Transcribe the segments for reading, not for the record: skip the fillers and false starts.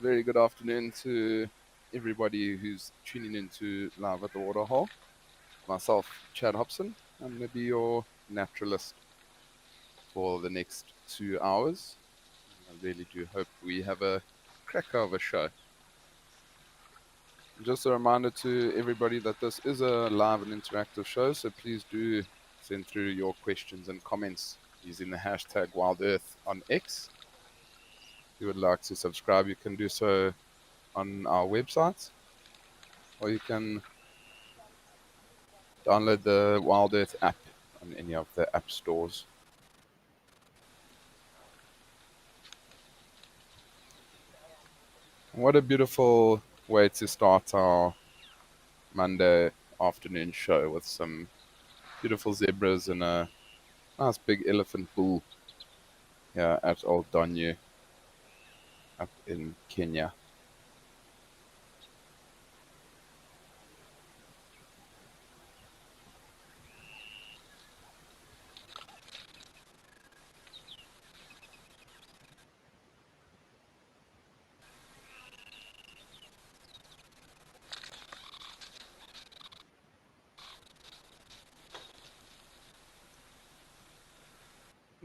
very good afternoon to everybody who's tuning into Live at the Waterhole. Myself, Chad Hobson. I'm going to be your naturalist for the next 2 hours. I really do hope we have a cracker of a show. Just a reminder to everybody that this is a live and interactive show, so please do send through your questions and comments using the hashtag WildEarth on X. If you would like to subscribe, you can do so on our website, or you can download the Wild Earth app on any of the app stores. What a beautiful way to start our Monday afternoon show with some beautiful zebras and a nice big elephant bull here at Old Donyu up in Kenya.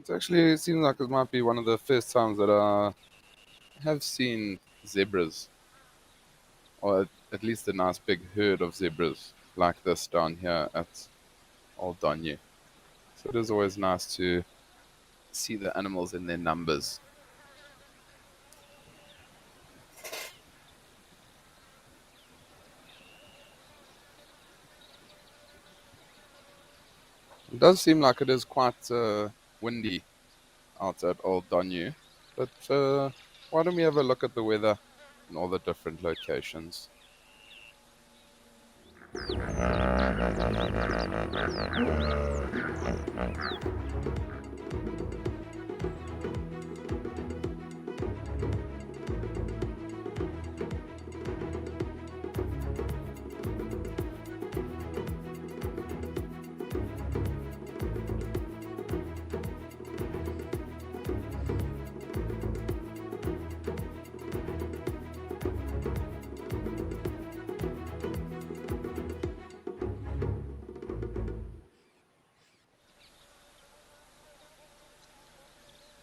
It seems like it might be one of the first times that I have seen zebras, or at least a nice big herd of zebras like this down here at Old Donyu. So it is always nice to see the animals in their numbers. It does seem like it is quite windy out at Old Donyu, but why don't we have a look at the weather in all the different locations?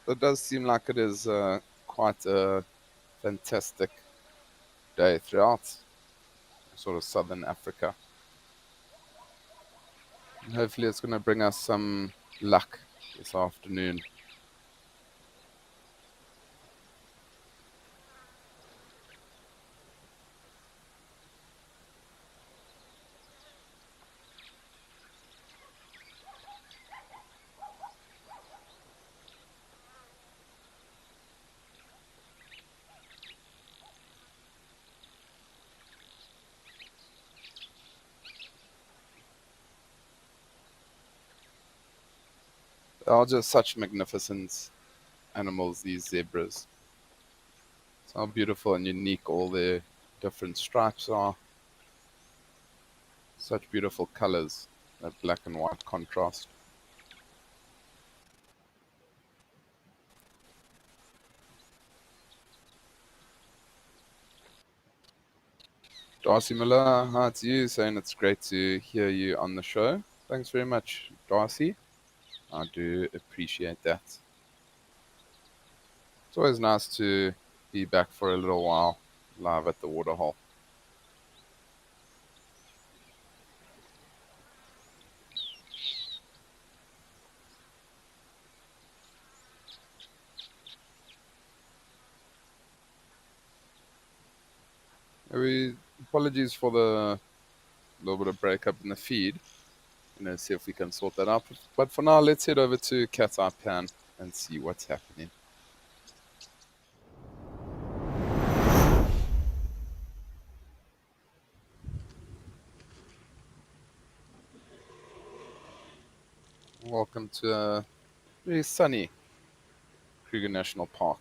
It does seem like it is quite a fantastic day throughout sort of southern Africa. And hopefully, it's going to bring us some luck this afternoon. They are just such magnificent animals, these zebras. So how beautiful and unique all their different stripes are. Such beautiful colors, that black and white contrast. Darcy Miller, hi to you, saying it's great to hear you on the show. Thanks very much, Darcy. I do appreciate that. It's always nice to be back for a little while live at the waterhole. Apologies for the little bit of breakup in the feed. See if we can sort that out. But for now, let's head over to Cat's Eye Pan and see what's happening. Welcome to a very sunny Kruger National Park.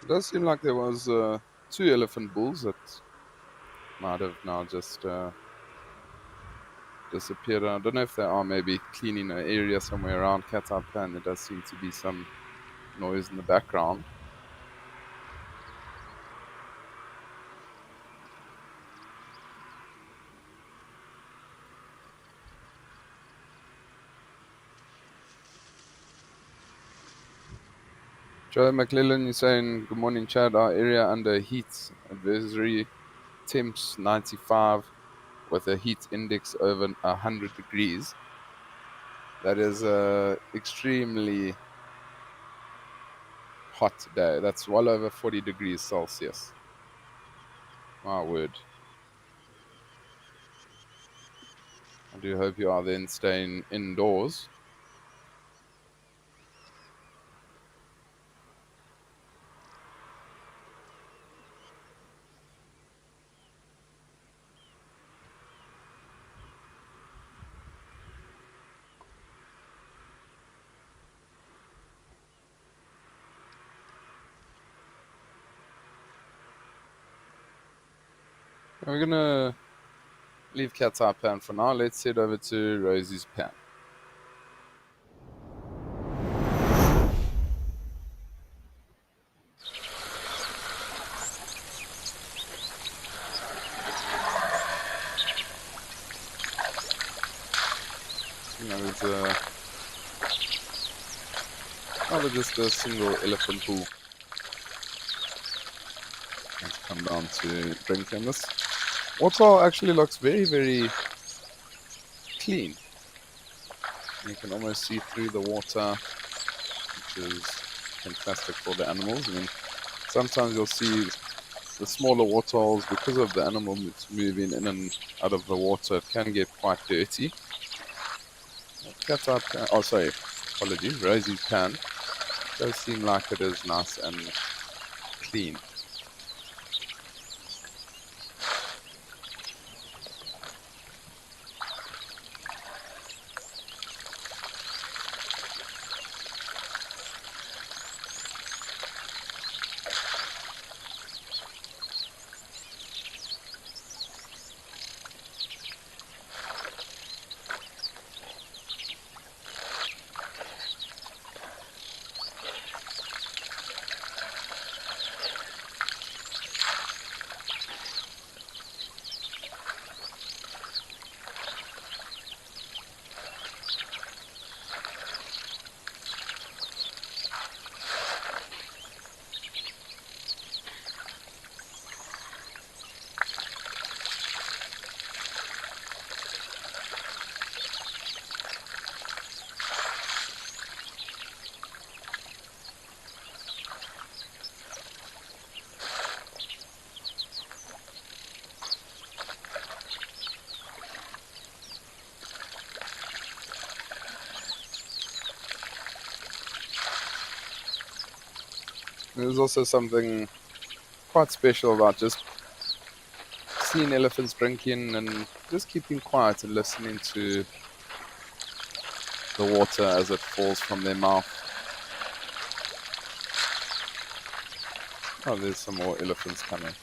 It does seem like there was two elephant bulls that might have now just disappeared. I don't know if they are maybe cleaning an area somewhere around Cat's Plan. There does seem to be some noise in the background. Joe McClellan, you're saying, good morning, Chad. Our area under heat advisory, temps 95 with a heat index over 100 degrees. That is a extremely hot day. That's well over 40 degrees Celsius. My word. I do hope you are then staying indoors. We're gonna leave Cat's Eye Pan for now. Let's head over to Rosie's Pan. There's rather just a single elephant pool. Let's come down to drink in this. Water actually looks very, very clean. You can almost see through the water, which is fantastic for the animals. I mean, sometimes you'll see the smaller waterholes, because of the animals moving in and out of the water, it can get quite dirty. Cat's Eye Pan, oh sorry, apologies, Rosie's Pan does seem like it is nice and clean. There's also something quite special about just seeing elephants drinking and just keeping quiet and listening to the water as it falls from their mouth. Oh, there's some more elephants coming.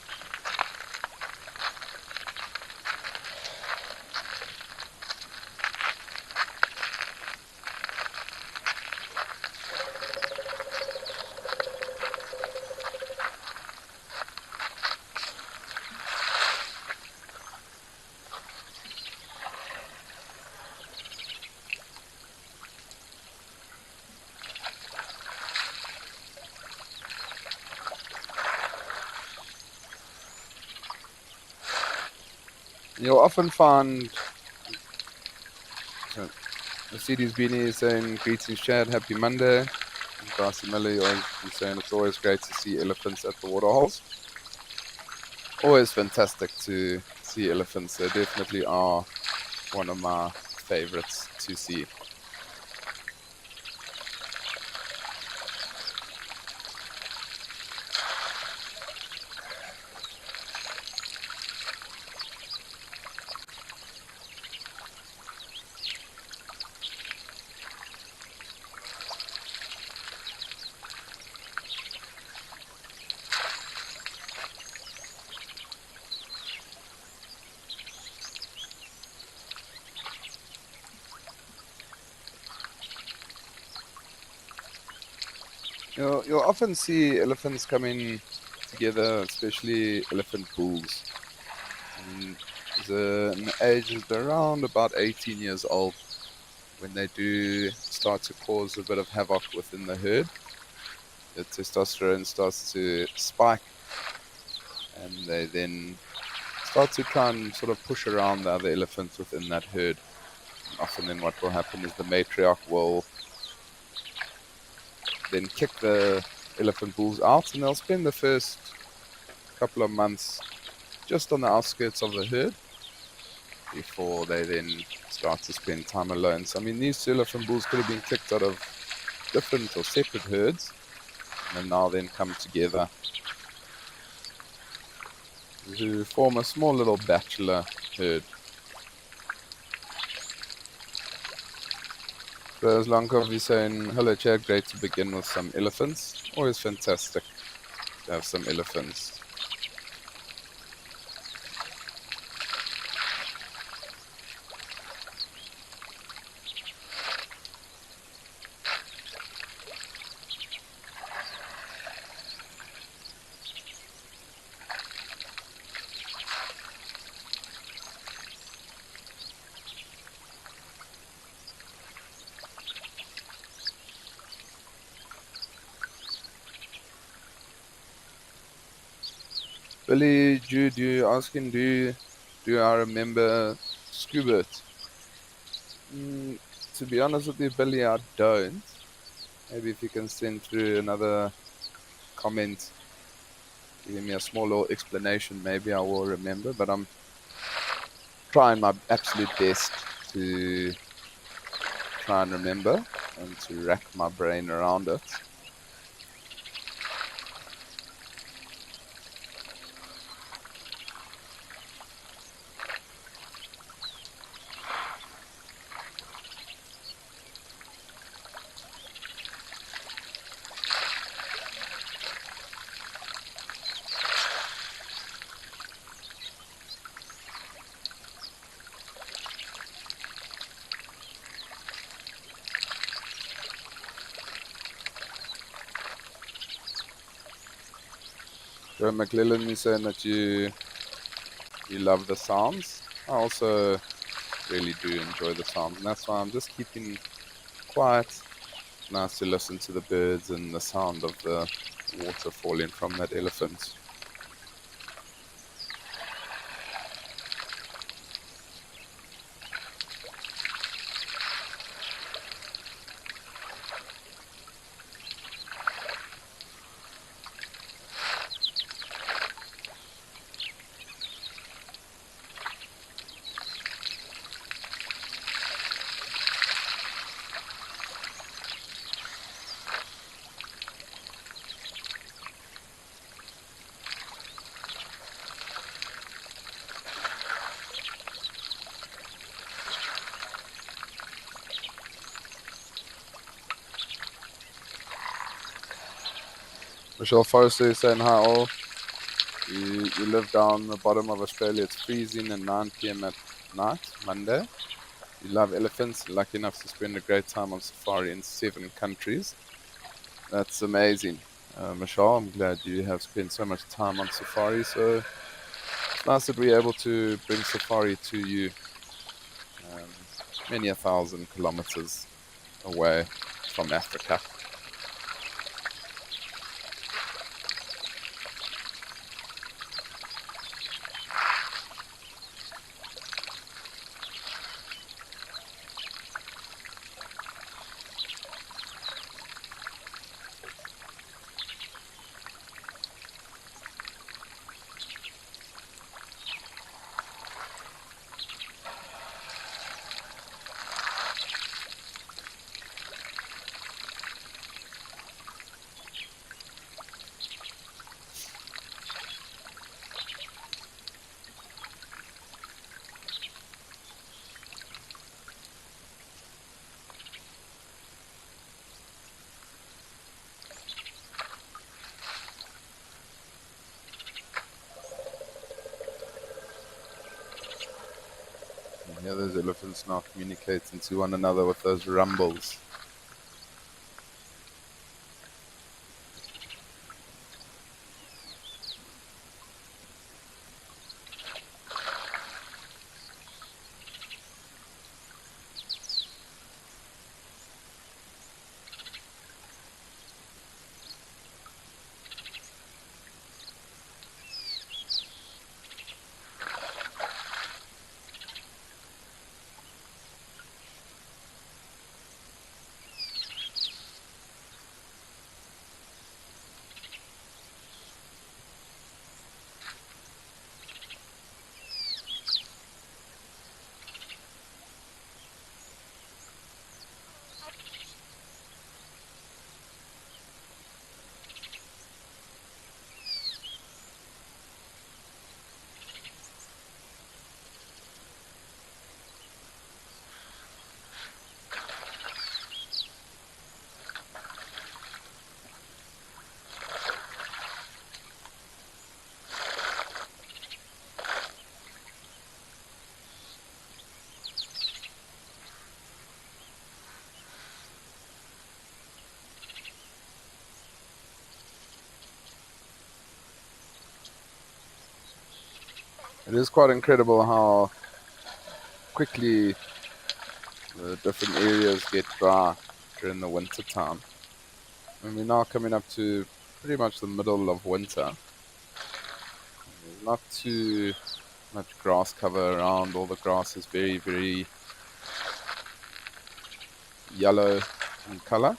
You'll often find, so Mercedes Beanie saying, greetings Chad, happy Monday. Darcy Miller, you're saying it's always great to see elephants at the waterholes. Always fantastic to see elephants. They definitely are one of my favorites to see. You'll often see elephants coming together, especially elephant bulls. And an age is around about 18 years old when they do start to cause a bit of havoc within the herd. The testosterone starts to spike, and they then start to try and sort of push around the other elephants within that herd. And often, then what will happen is the matriarch will then kick the elephant bulls out, and they'll spend the first couple of months just on the outskirts of the herd before they then start to spend time alone. So, I mean, these two elephant bulls could have been kicked out of different or separate herds and now then come together to form a small little bachelor herd. So, as Lankov is saying, hello, Chad, great to begin with some elephants. Always fantastic to have some elephants. Billy, Jude, you asking, do I remember Scoobert? To be honest with you, Billy, I don't. Maybe if you can send through another comment, giving me a small little explanation, maybe I will remember. But I'm trying my absolute best to try and remember and to rack my brain around it. Joe McClellan is saying that you love the sounds. I also really do enjoy the sounds, and that's why I'm just keeping quiet. It's nice to listen to the birds and the sound of the water falling from that elephant. Michelle Forrester is saying, hi all. You live down the bottom of Australia. It's freezing at 9 p.m. at night, Monday. You love elephants. You're lucky enough to spend a great time on safari in 7 countries. That's amazing. Michelle, I'm glad you have spent so much time on safari. So it's nice that we're able to bring safari to you um, many 1,000 kilometers away from Africa. Yeah, those elephants now communicating to one another with those rumbles. It is quite incredible how quickly the different areas get dry during the winter time. And we're now coming up to pretty much the middle of winter. There's not too much grass cover around. All the grass is very, very yellow in color.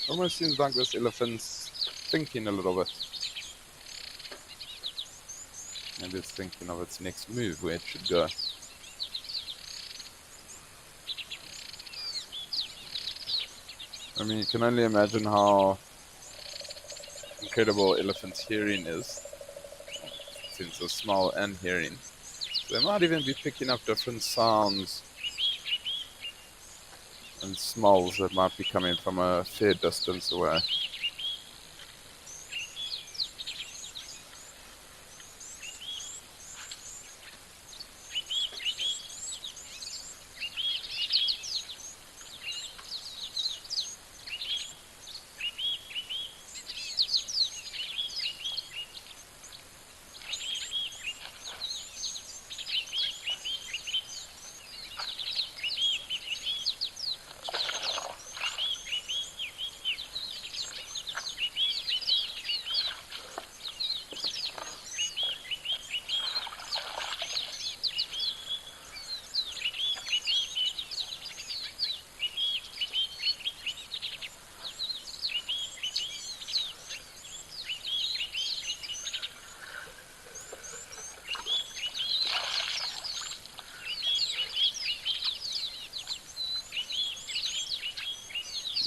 Almost seems like this elephant's thinking a little bit. Maybe it's thinking of its next move, where it should go. I mean, you can only imagine how incredible elephant's hearing is, since of smell and hearing. So they might even be picking up different sounds and smells that might be coming from a fair distance away.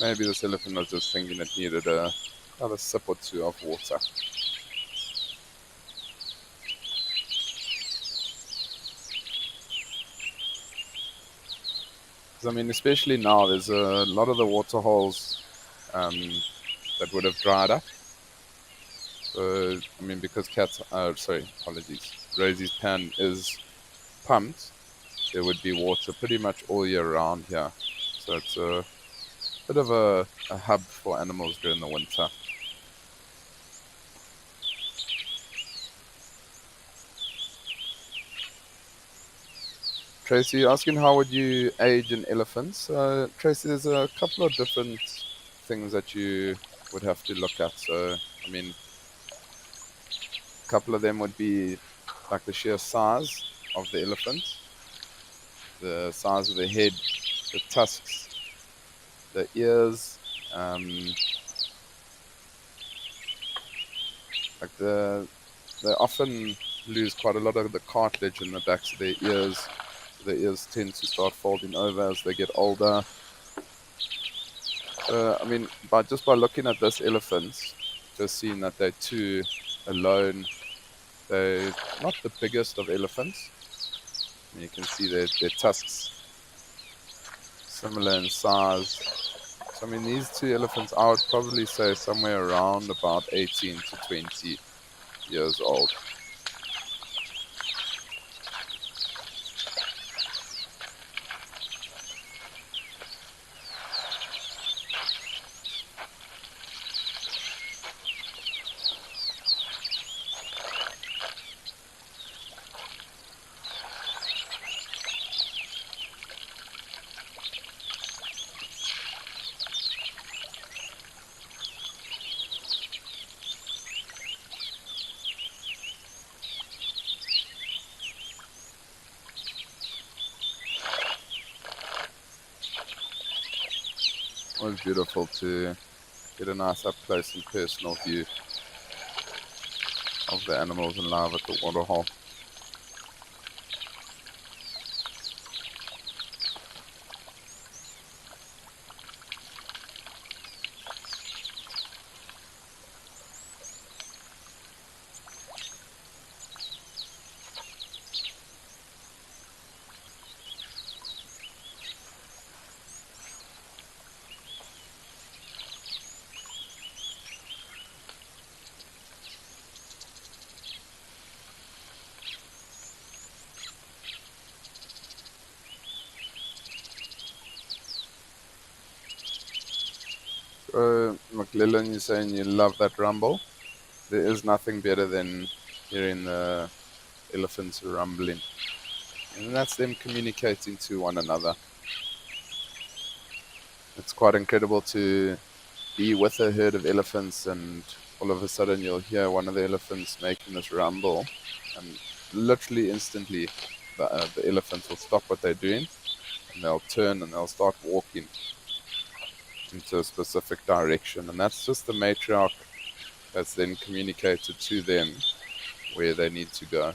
Maybe this elephant was just thinking it needed another sip or two of water. Because I mean, especially now, there's a lot of the water holes that would have dried up. So, I mean, because apologies, Rosie's pan is pumped, there would be water pretty much all year round here. So it's a bit of a hub for animals during the winter. Tracy, asking how would you age an elephant? Tracy, there's a couple of different things that you would have to look at. So, I mean, a couple of them would be like the sheer size of the elephant, the size of the head, the tusks, the ears, like they often lose quite a lot of the cartilage in the backs of their ears. So their ears tend to start folding over as they get older. I mean, by looking at this elephant, just seeing that they're two alone, they're not the biggest of elephants. I mean, you can see their tusks similar in size. So I mean, these two elephants, I would probably say somewhere around about 18 to 20 years old. Always beautiful to get a nice up close and personal view of the animals in live at the waterhole. McLellan, you're saying you love that rumble. There is nothing better than hearing the elephants rumbling. And that's them communicating to one another. It's quite incredible to be with a herd of elephants and all of a sudden you'll hear one of the elephants making this rumble and literally instantly the elephants will stop what they're doing and they'll turn and they'll start walking into a specific direction. And that's just the matriarch that's then communicated to them where they need to go.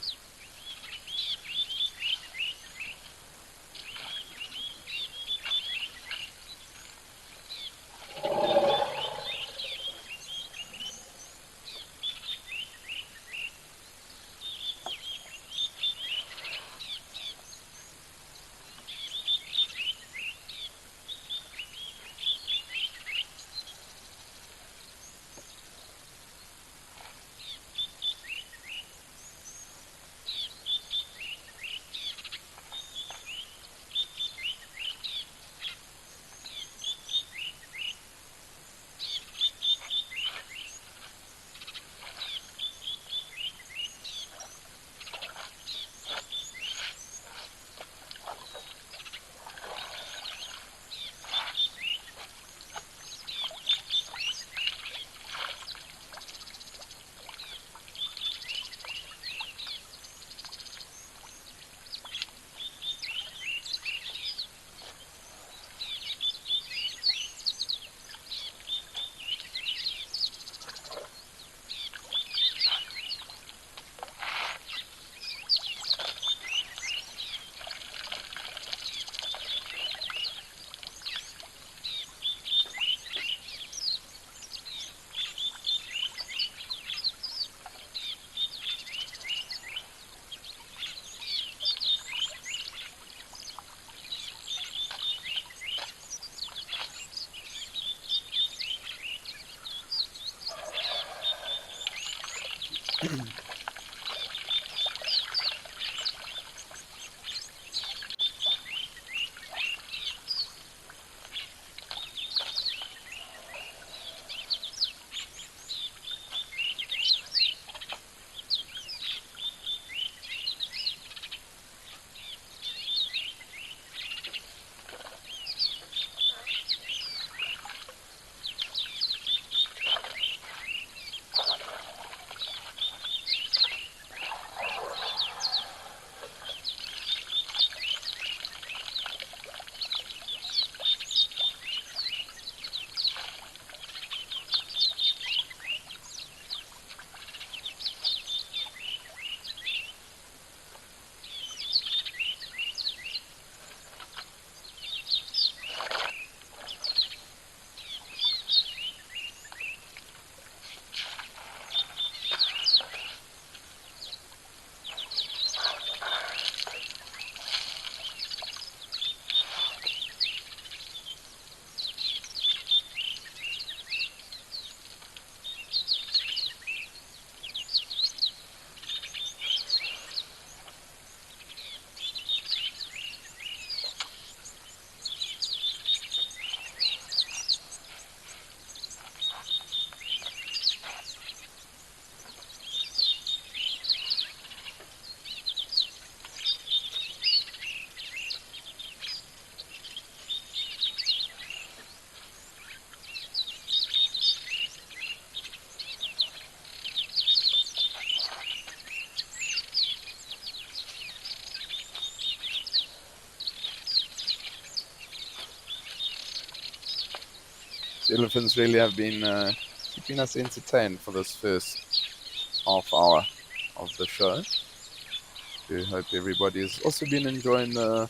elephants really have been keeping us entertained for this first half hour of the show. I hope everybody has also been enjoying the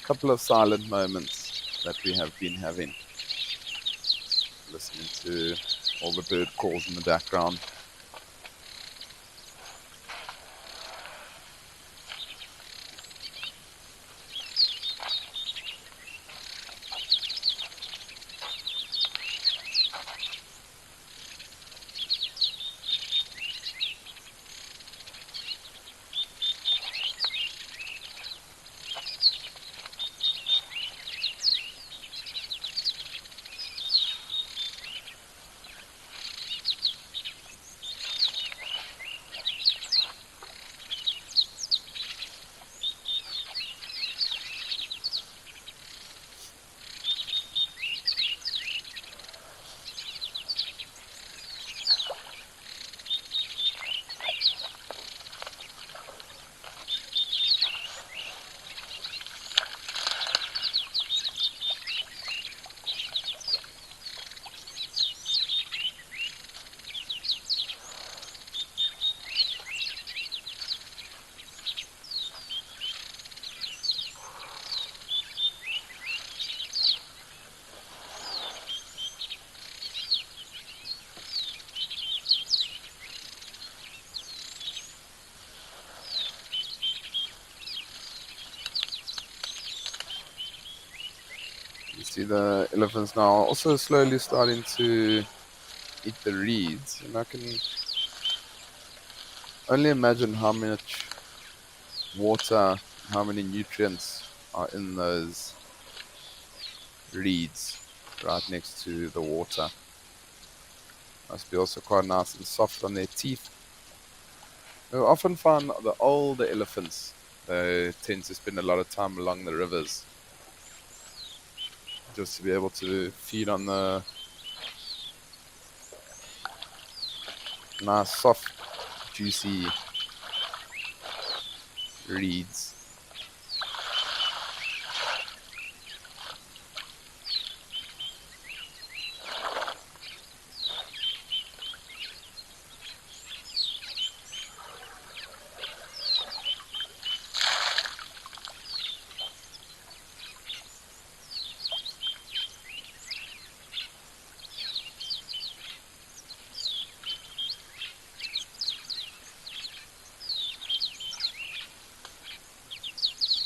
couple of silent moments that we have been having, listening to all the bird calls in the background. You see the elephants now also slowly starting to eat the reeds, and I can only imagine how much water, how many nutrients are in those reeds right next to the water. Must be also quite nice and soft on their teeth. We often find the older elephants, they tend to spend a lot of time along the rivers just to be able to feed on the nice, soft, juicy reeds.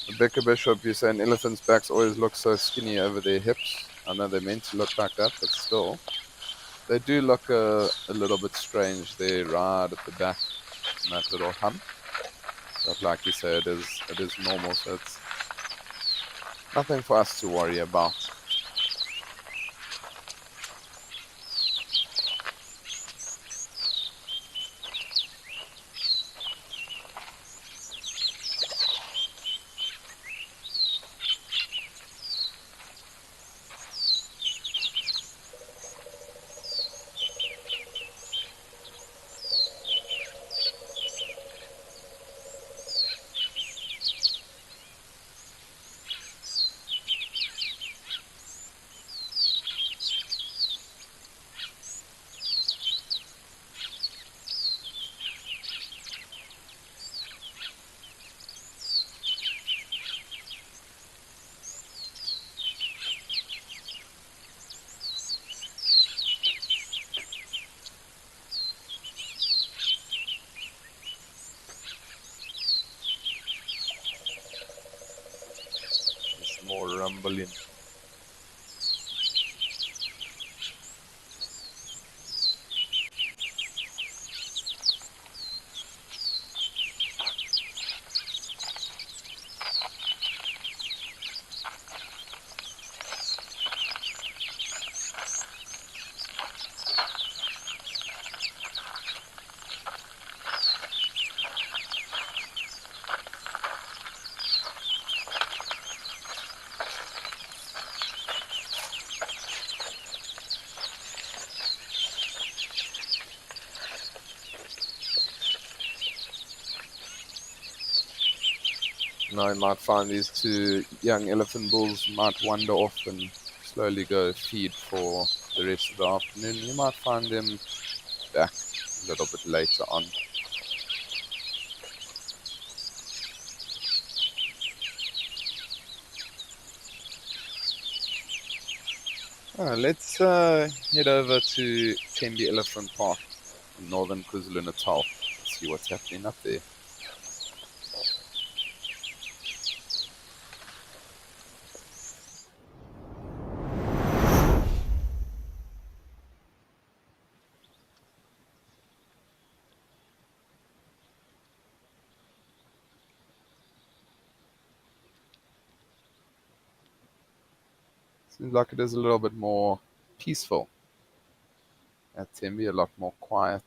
Rebecca Bishop, you're saying elephants' backs always look so skinny over their hips. I know they're meant to look like that, but still. They do look a little bit strange there, right at the back, in that little hump. But like you say, it is normal, so it's nothing for us to worry about. It's more rumbling. Now you might find these two young elephant bulls might wander off and slowly go feed for the rest of the afternoon. You might find them back a little bit later on. Let's head over to Tembe Elephant Park in northern KwaZulu-Natal. See what's happening up there. Seems like it is a little bit more peaceful at Tembe, a lot more quiet.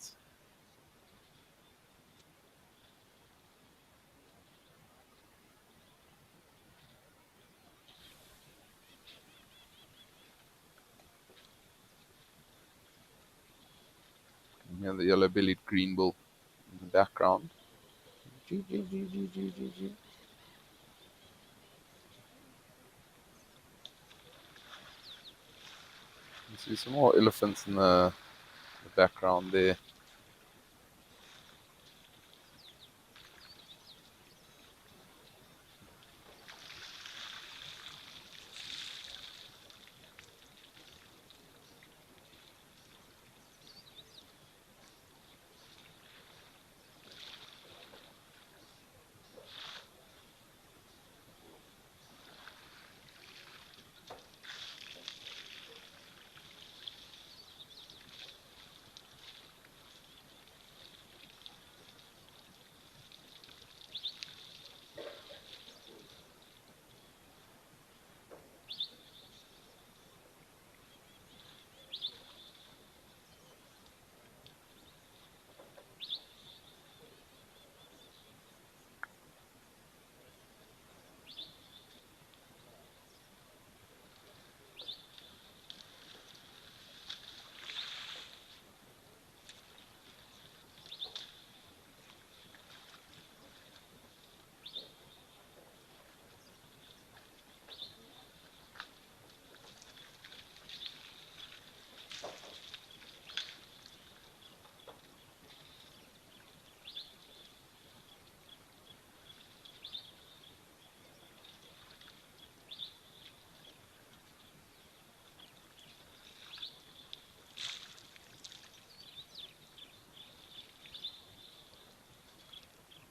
You hear the yellow-bellied greenbill in the background. You see some more elephants in the background there.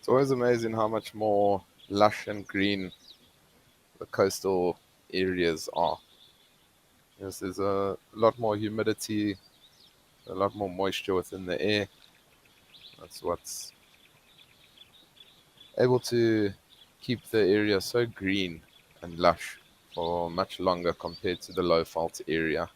It's always amazing how much more lush and green the coastal areas are. Yes, there's a lot more humidity, a lot more moisture within the air. That's what's able to keep the area so green and lush for much longer compared to the low fault area.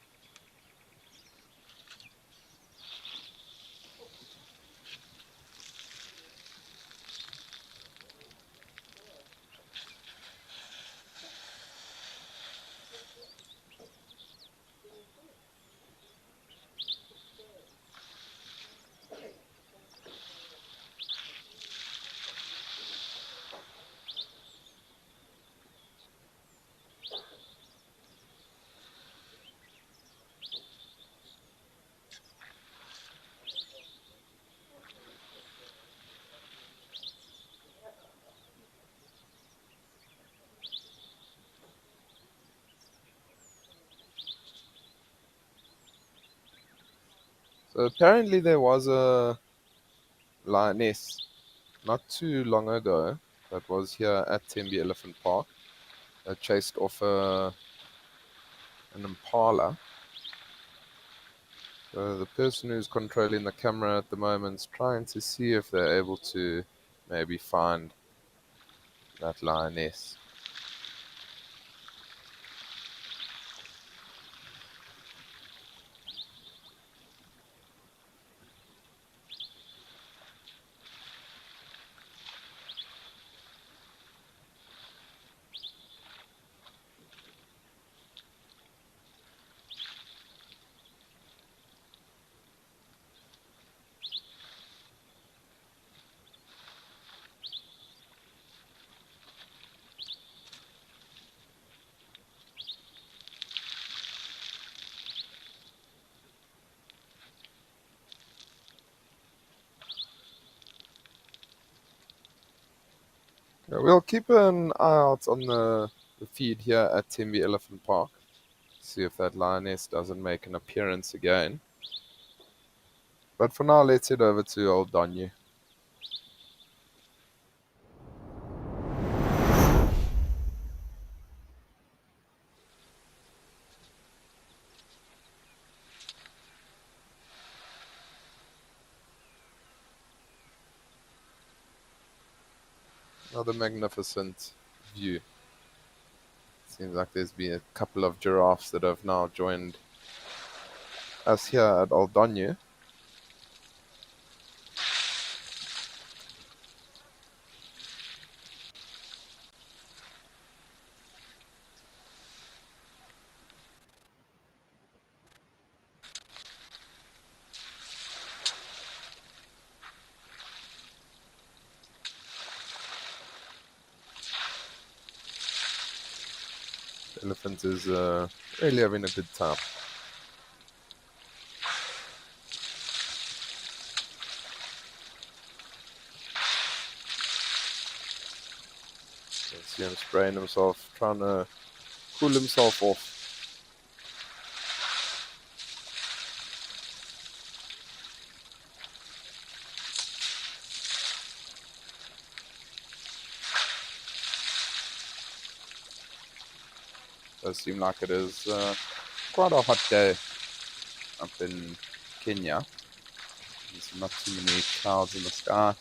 So apparently there was a lioness not too long ago that was here at Tembe Elephant Park that chased off an impala. So the person who's controlling the camera at the moment is trying to see if they're able to maybe find that lioness. Yeah, we'll keep an eye out on the feed here at Tembe Elephant Park. See if that lioness doesn't make an appearance again. But for now, let's head over to Old Donny. Another magnificent view. Seems like there's been a couple of giraffes that have now joined us here at Old Donny. The elephant is really having a good time. You can see him spraying himself, trying to cool himself off. Does seem like it is quite a hot day up in Kenya. There's not too many clouds in the sky.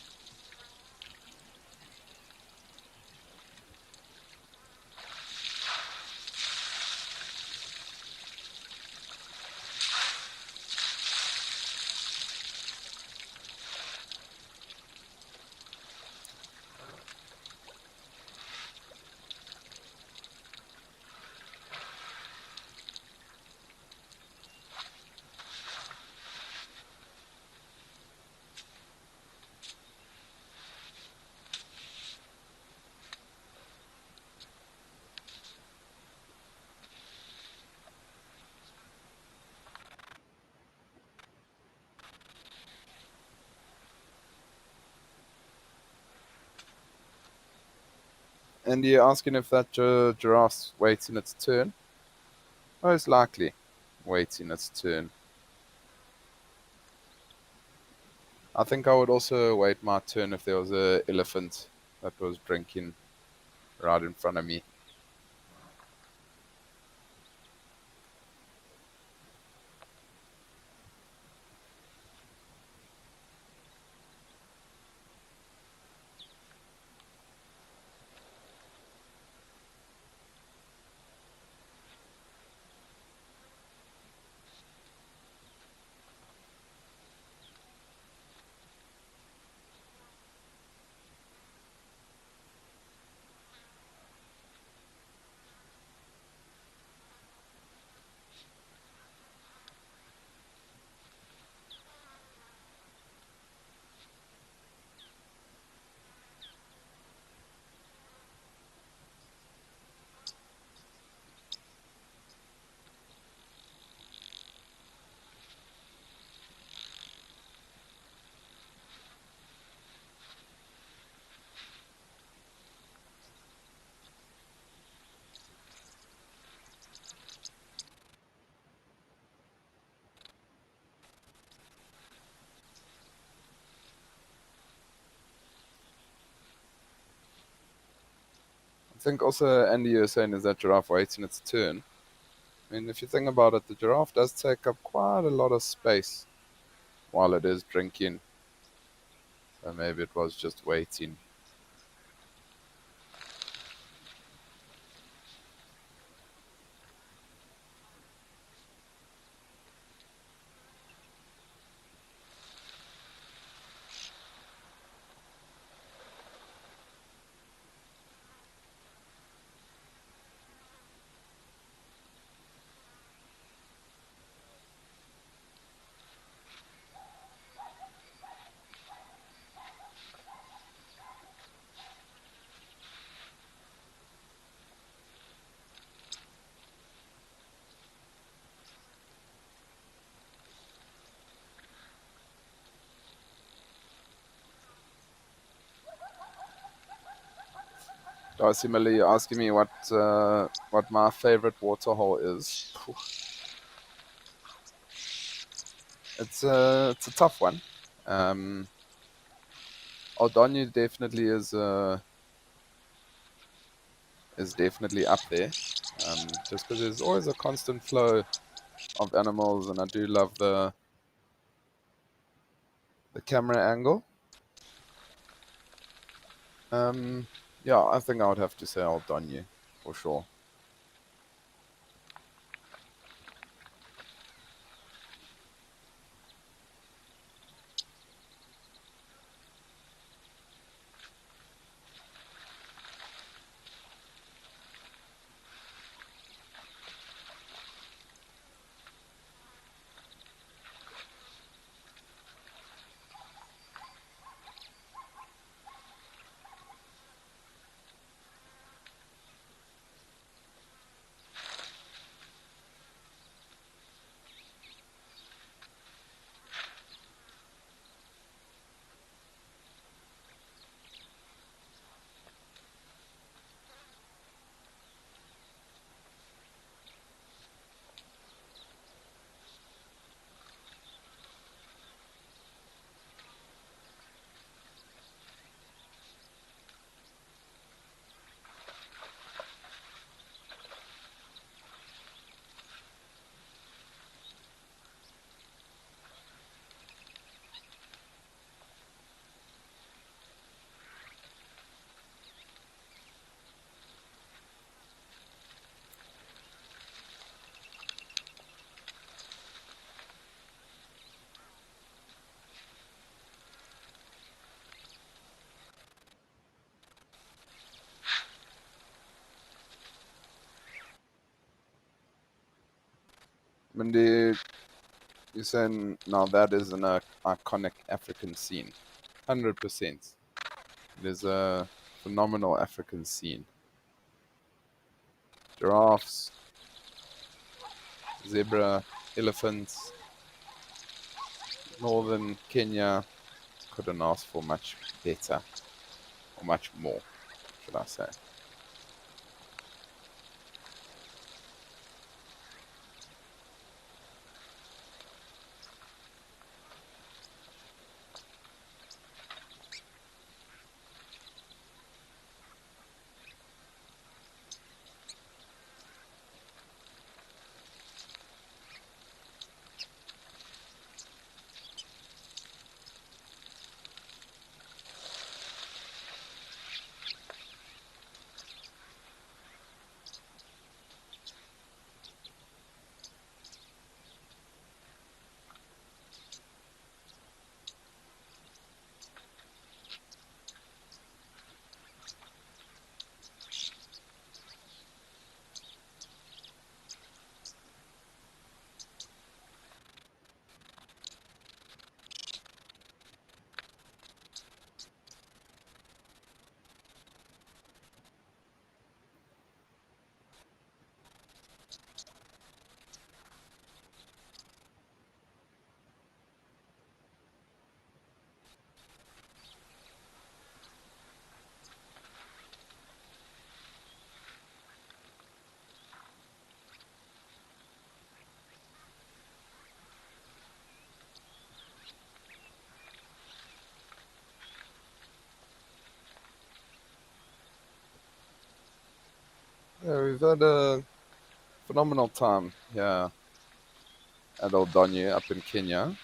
And you're asking if that giraffe's waiting its turn? Most likely waiting its turn. I think I would also wait my turn if there was an elephant that was drinking right in front of me. I think also Andy, you're saying is that giraffe waiting its turn. I mean, if you think about it, the giraffe does take up quite a lot of space while it is drinking. So maybe it was just waiting. Similarly, you're asking me what my favorite waterhole is. Phew, it's a tough one. Um, Aldonyu definitely is definitely up there. Just because there's always a constant flow of animals, and I do love the camera angle. Um, yeah, I think I would have to say Aldonyu for sure. Mindy, you're saying now that is an iconic African scene. 100%. It is a phenomenal African scene. Giraffes, zebra, elephants, northern Kenya couldn't ask for much better or much more, should I say. Yeah, we've had a phenomenal time here at Oldonyo up in Kenya.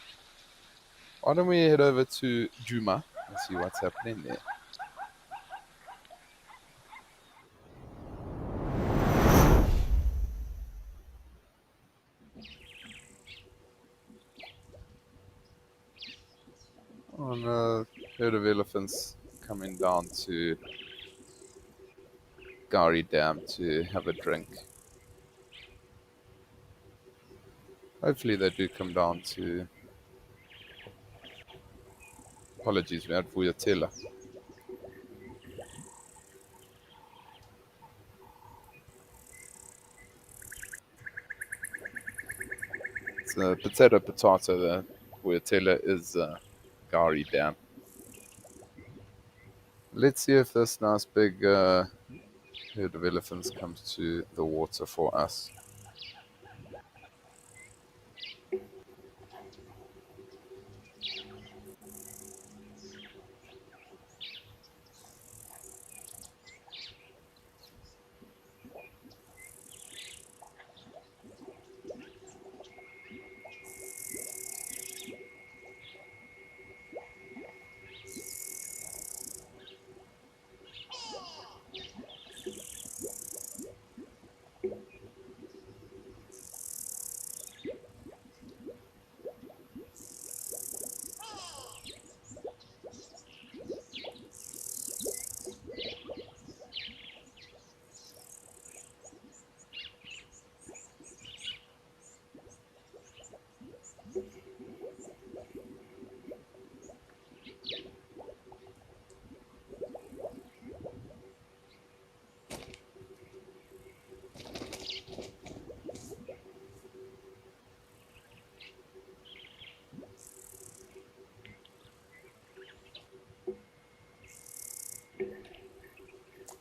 Why don't we head over to Juma and see what's happening there? On a herd of elephants coming down to Gari Dam to have a drink. Hopefully they do come down to. Apologies, we had Vuyatela. It's a potato. The Vuyatela is Gari Dam. Let's see if this nice big herd of elephants comes to the water for us.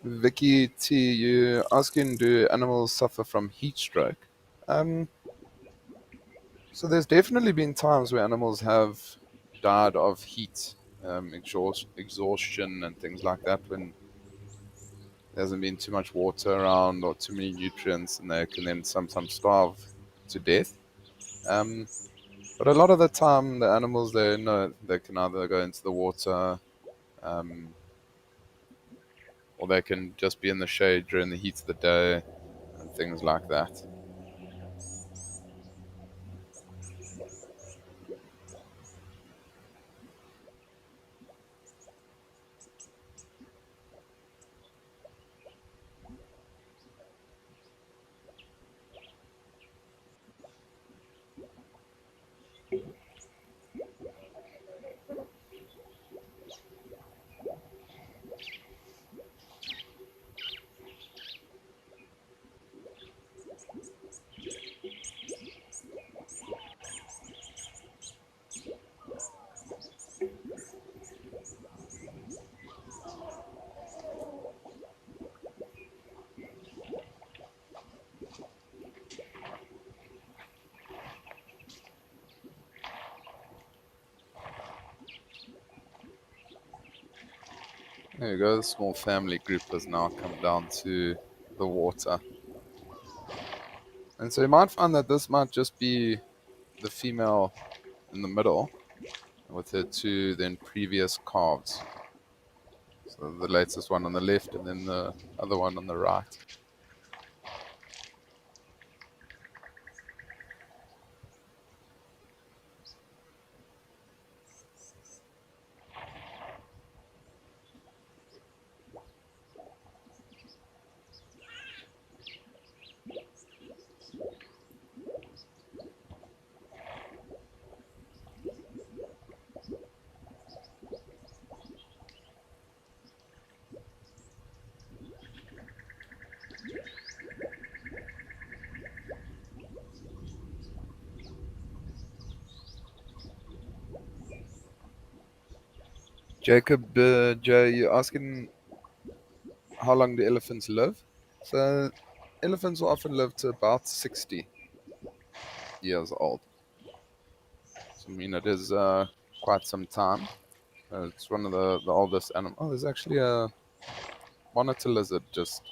Vicky T, you asking, do animals suffer from heat stroke? Um, so there's definitely been times where animals have died of heat, exhaustion, and things like that when there hasn't been too much water around or too many nutrients, and they can then sometimes starve to death. Um, but a lot of the time, the animals they know they can either go into the water, um, or they can just be in the shade during the heat of the day and things like that. There you go. The small family group has now come down to the water. And so you might find that this might just be the female in the middle with her two then previous calves. So the latest one on the left and then the other one on the right. Jacob J, you're asking how long do elephants live? So elephants will often live to about 60 years old. So, I mean, it is quite some time. It's one of the oldest animals. Oh, there's actually a monitor lizard just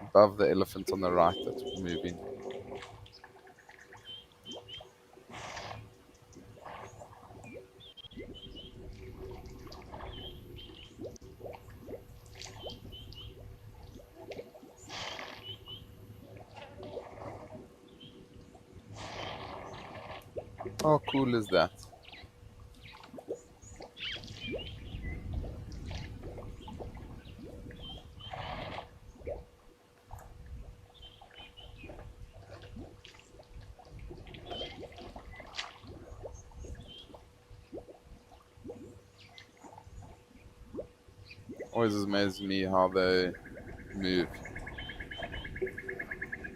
above the elephant on the right that's moving. How cool is that? Always amazes me how they move.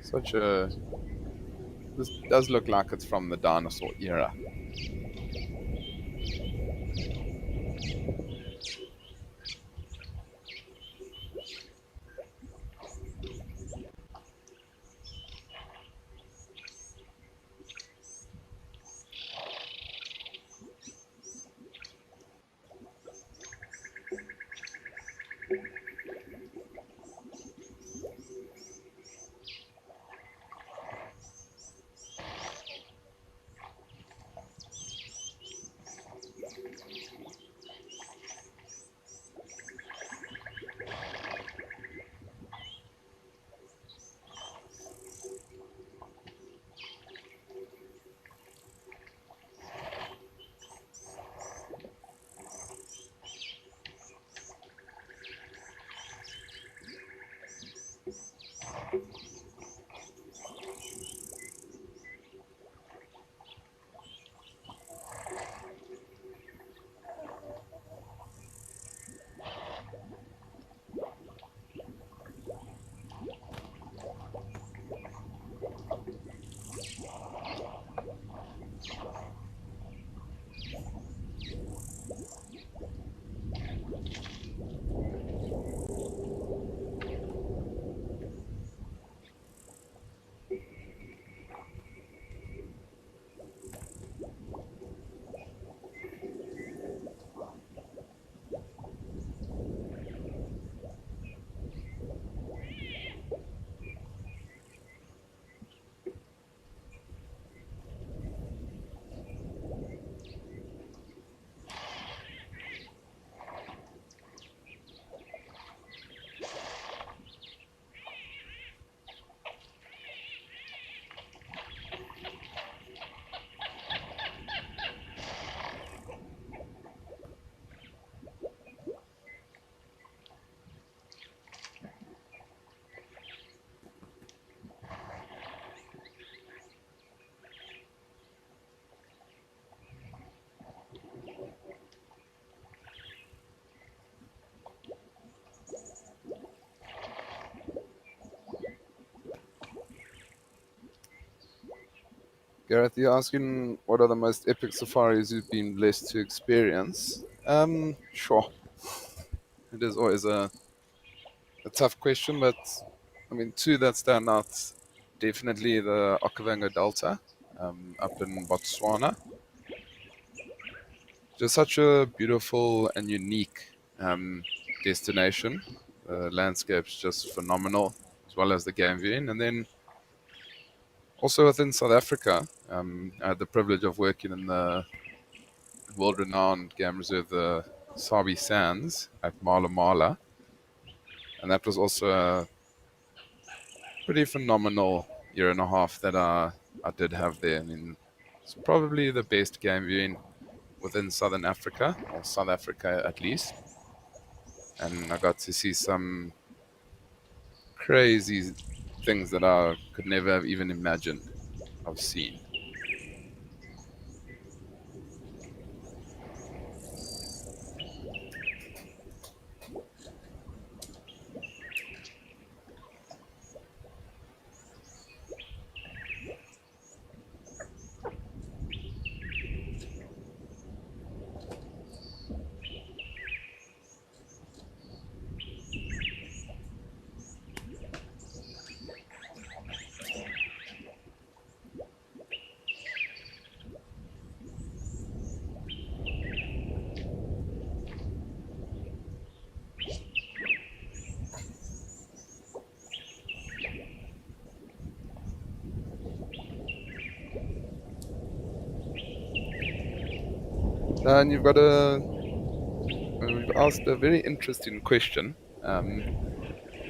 Such a. This does look like it's from the dinosaur era. Gareth, you're asking what are the most epic safaris you've been blessed to experience? Sure. It is always a tough question, but I mean, two that stand out definitely the Okavango Delta up in Botswana. Just such a beautiful and unique destination. The landscape's just phenomenal, as well as the game viewing. And then also within South Africa, I had the privilege of working in the world-renowned game reserve, the Sabi Sands at Mala Mala, and that was also a pretty phenomenal year and a half that I did have there. I mean, it's probably the best game viewing within Southern Africa, or South Africa at least, and I got to see some crazy things that I could never have even imagined of seeing. And you've asked a very interesting question. Um,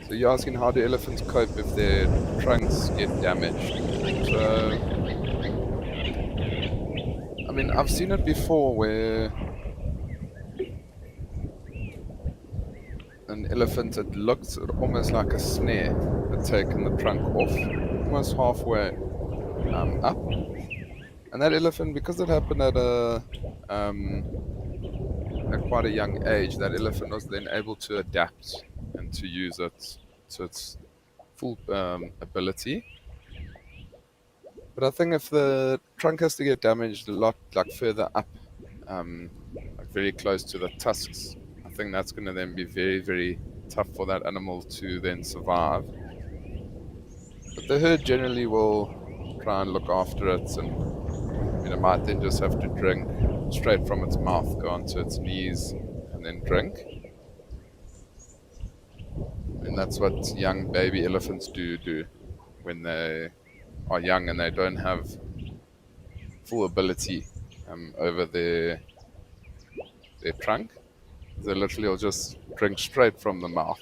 so you're asking how do elephants cope if their trunks get damaged? So, I mean, I've seen it before where an elephant, it looks almost like a snare, had taken the trunk off, almost halfway up. And that elephant, because it happened um, at quite a young age, that elephant was then able to adapt and to use it to its full ability. But I think if the trunk has to get damaged a lot, like further up, um, like very close to the tusks, I think that's going to then be very, very tough for that animal to then survive. But the herd generally will try and look after it, and it might then just have to drink straight from its mouth, go onto its knees, and then drink. And that's what young baby elephants do when they are young and they don't have full ability over their trunk. They literally will just drink straight from the mouth.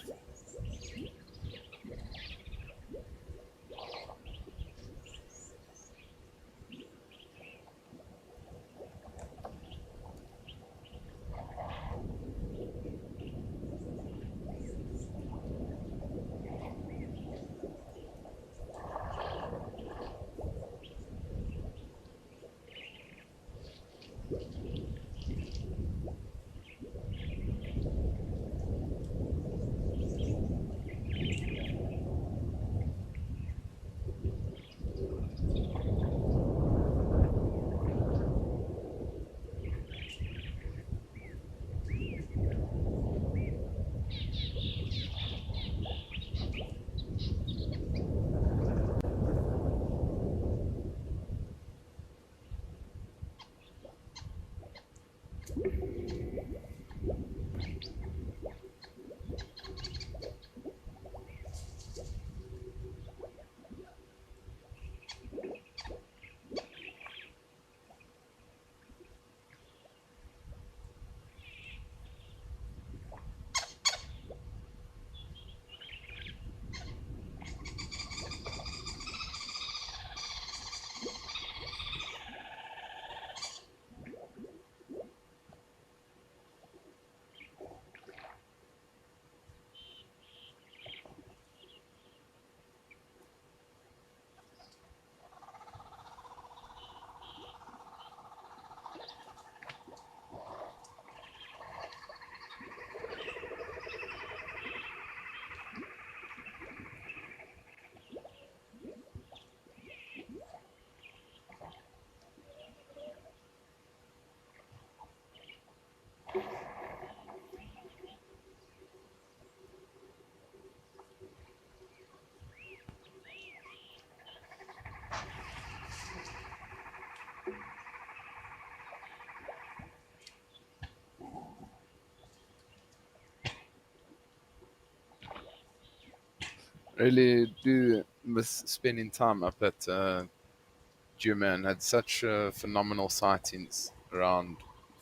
Really do miss spending time up at Djuma and had such phenomenal sightings around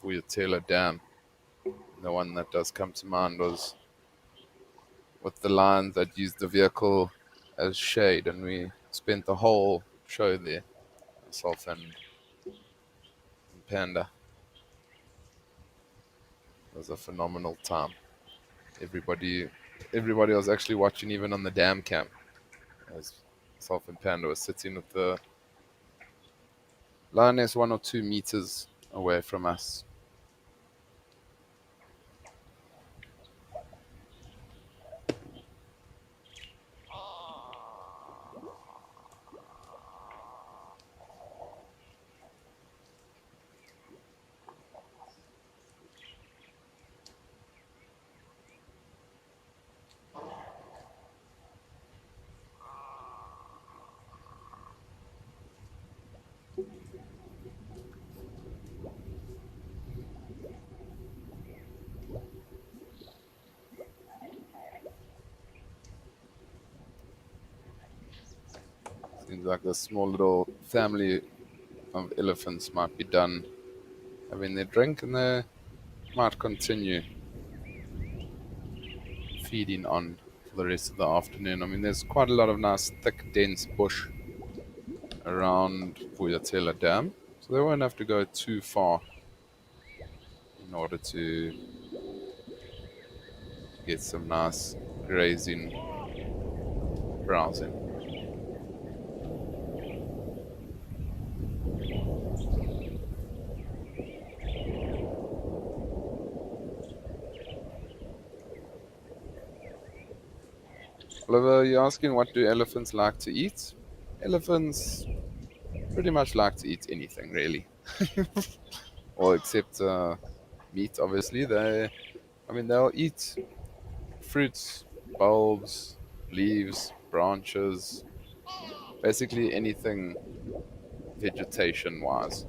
Vuyatela Dam. The one that does come to mind was with the lions that used the vehicle as shade, and we spent the whole show there, myself and Panda. It was a phenomenal time. Everybody, everybody was actually watching, even on the dam cam, as myself and Panda was sitting with the lioness 1 or 2 meters away from us. Seems like a small little family of elephants might be done having their drink, and they might continue feeding on for the rest of the afternoon. I mean, there's quite a lot of nice, thick, dense bush around Vuyatela Dam, so they won't have to go too far in order to get some nice grazing, browsing. Oliver, you're asking what do elephants like to eat? Elephants pretty much like to eat anything, really. Well, except meat, obviously. I mean, they'll eat fruits, bulbs, leaves, branches, basically anything vegetation wise.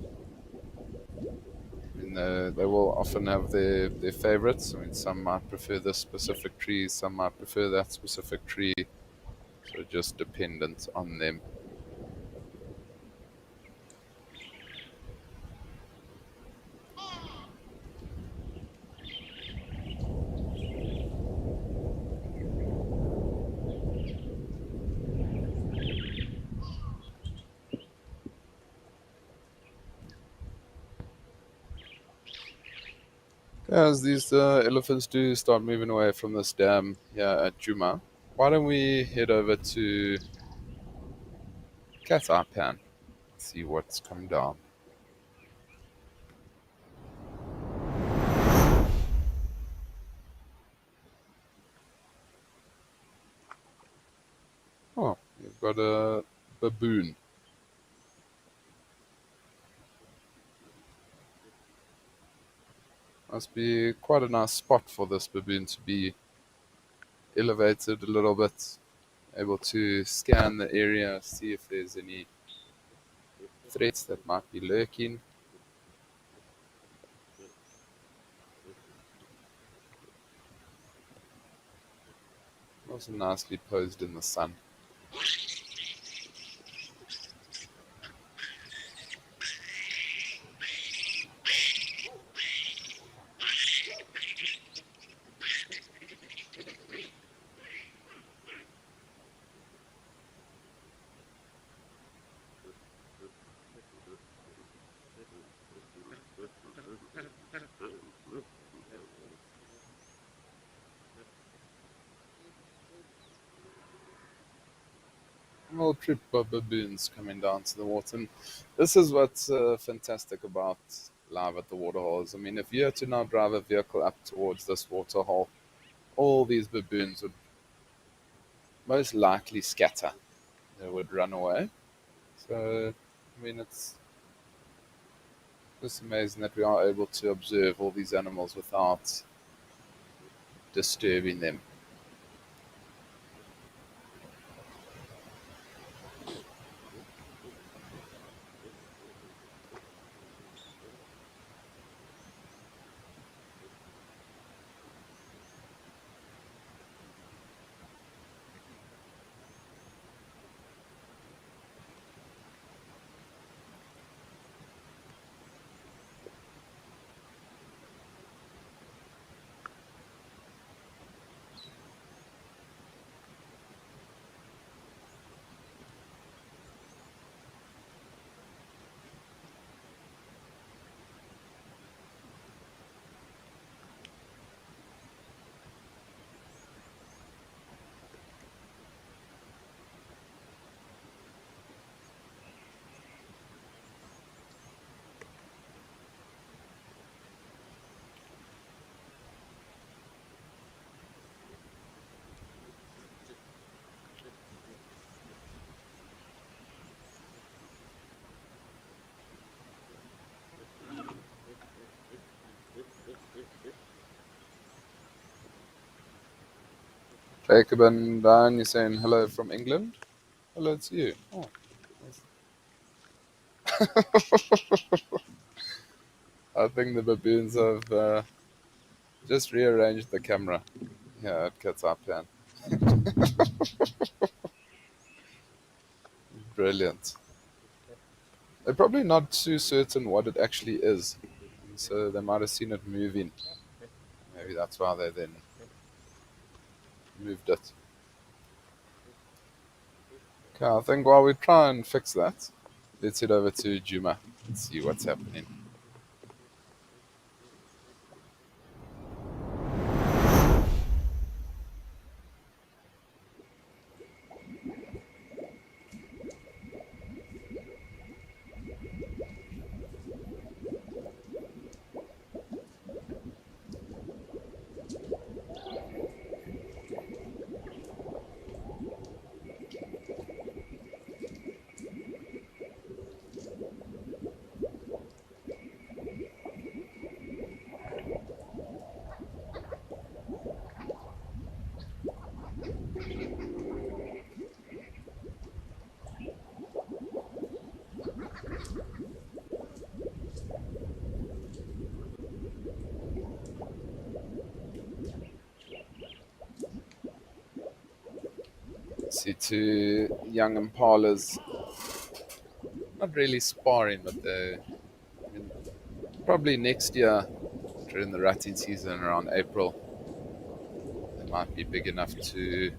I mean, they will often have their favorites. I mean, some might prefer this specific tree, some might prefer that specific tree. So just dependent on them. As these elephants do start moving away from this dam here at Juma, why don't we head over to Cat Eye Pan, see what's coming down. Oh, you've got a baboon. Must be quite a nice spot for this baboon to be elevated a little bit, able to scan the area, see if there's any threats that might be lurking. Also nicely posed in the sun. A little trip of baboons coming down to the water. And this is what's fantastic about live at the waterholes. I mean, if you were to now drive a vehicle up towards this waterhole, all these baboons would most likely scatter. They would run away. So, I mean, it's just amazing that we are able to observe all these animals without disturbing them. Jacob and Diane, you're saying hello from England? Hello to you. Oh, nice. I think the baboons have just rearranged the camera. Yeah, it cuts our plan. Brilliant. They're probably not too certain what it actually is, and so they might have seen it moving. Maybe that's why they then moved it. Okay, I think while we try and fix that, let's head over to Juma and see what's happening. See two young impalas, not really sparring, but they, I mean, probably next year during the rutting season around April, they might be big enough to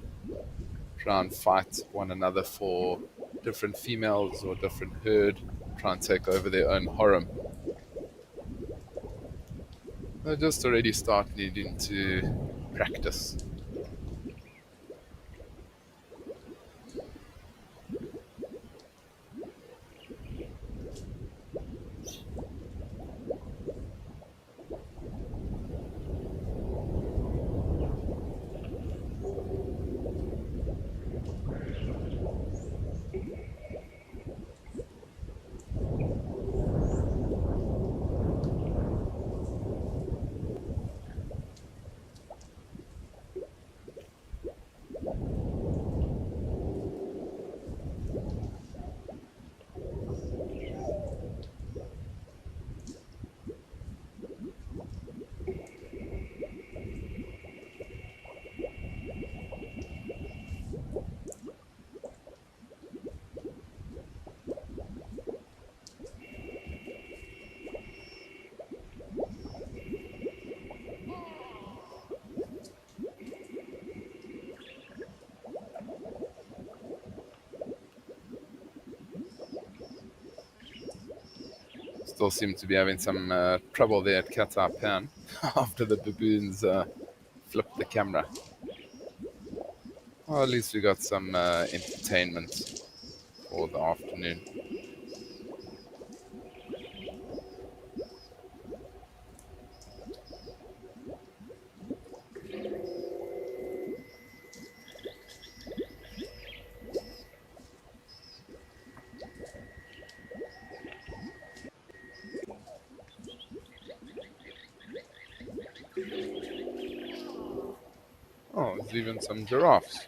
try and fight one another for different females or different herd, try and take over their own harem. They just already start needing to practice. Still seem to be having some trouble there at Qatar Pan after the baboons flipped the camera. Well, at least we got some entertainment for the afternoon. Oh, there's even some giraffes.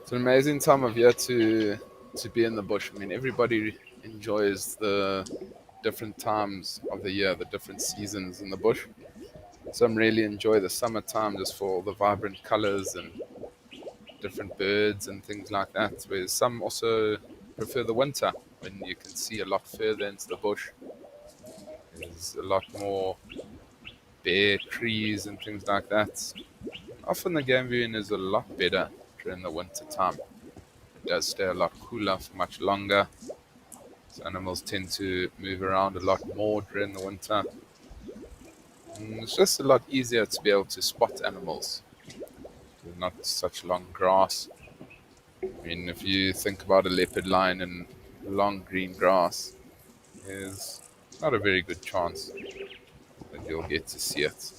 It's an amazing time of year to be in the bush. I mean, everybody enjoys the different times of the year, the different seasons in the bush. Some really enjoy the summertime just for all the vibrant colors and different birds and things like that. Whereas some also prefer the winter when you can see a lot further into the bush. There's a lot more bare trees and things like that. Often the game viewing is a lot better during the winter time. It does stay a lot cooler for much longer. So animals tend to move around a lot more during the winter. And it's just a lot easier to be able to spot animals. There's not such long grass. I mean, if you think about a leopard lion in long green grass, there's not a very good chance that you'll get to see it.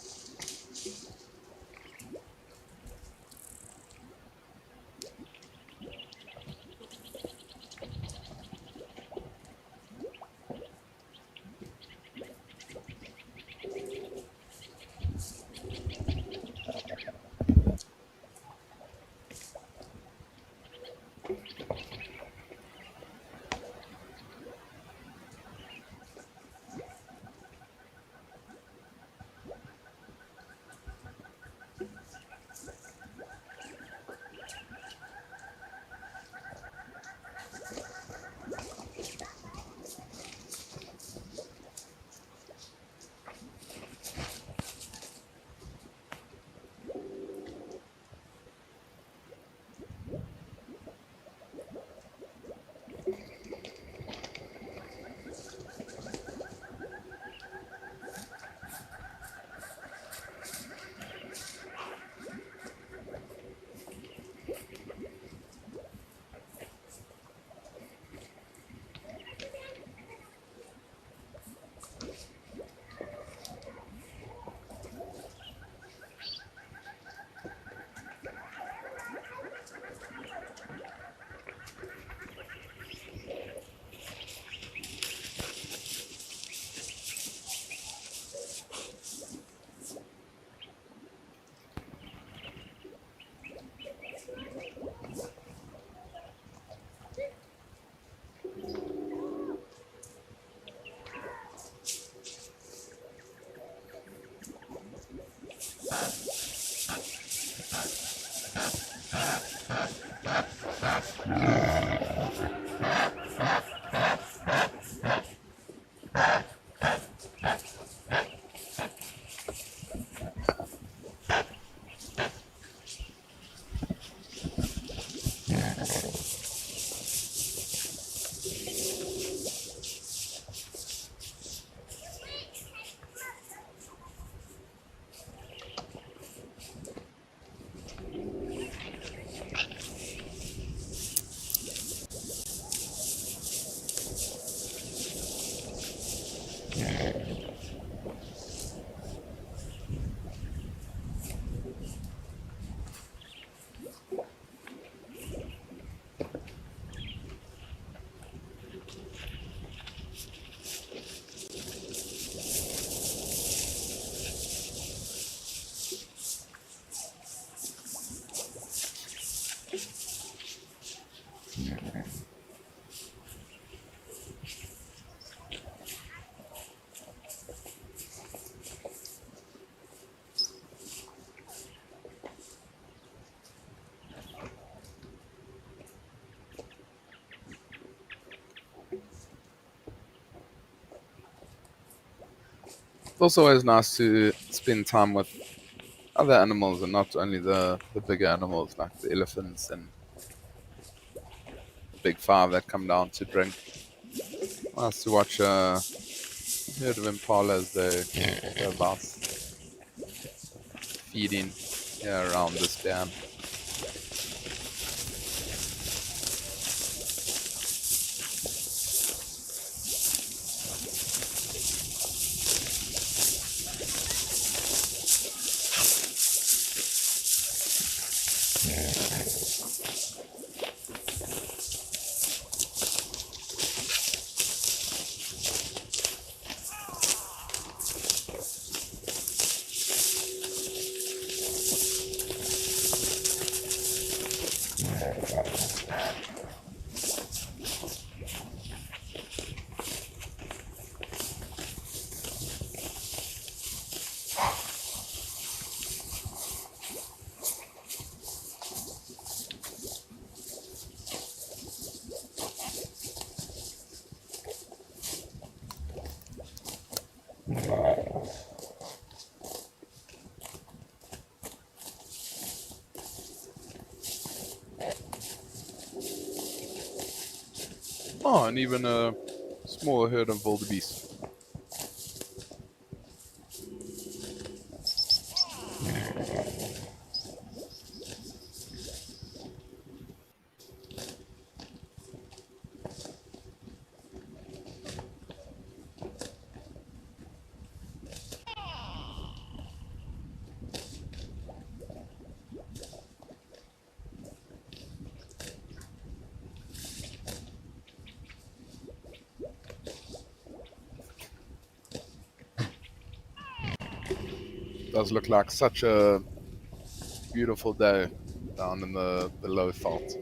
It's also always nice to spend time with other animals and not only the bigger animals like the elephants and the big five that come down to drink. Nice to watch a herd of impala as they go about feeding here around this dam. Oh, and even a small herd of wildebeest. Does look like such a beautiful day down in the low fault.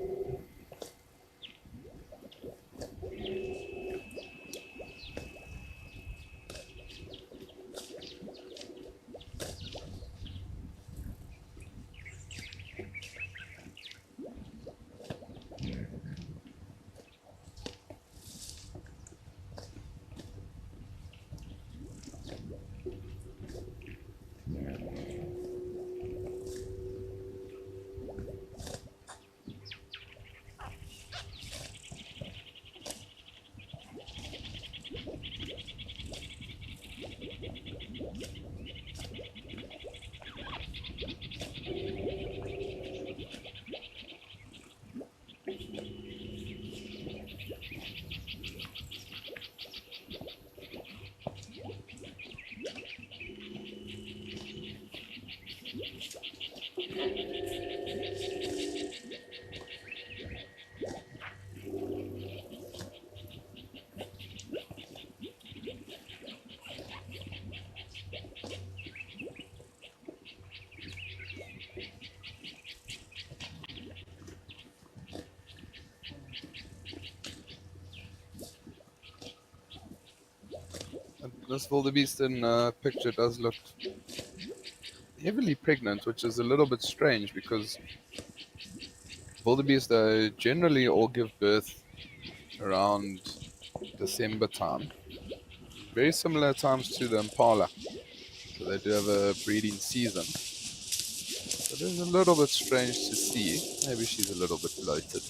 This wildebeest in picture does look heavily pregnant, which is a little bit strange because wildebeest generally all give birth around December time. Very similar times to the impala. So they do have a breeding season. So it is a little bit strange to see. Maybe she's a little bit bloated.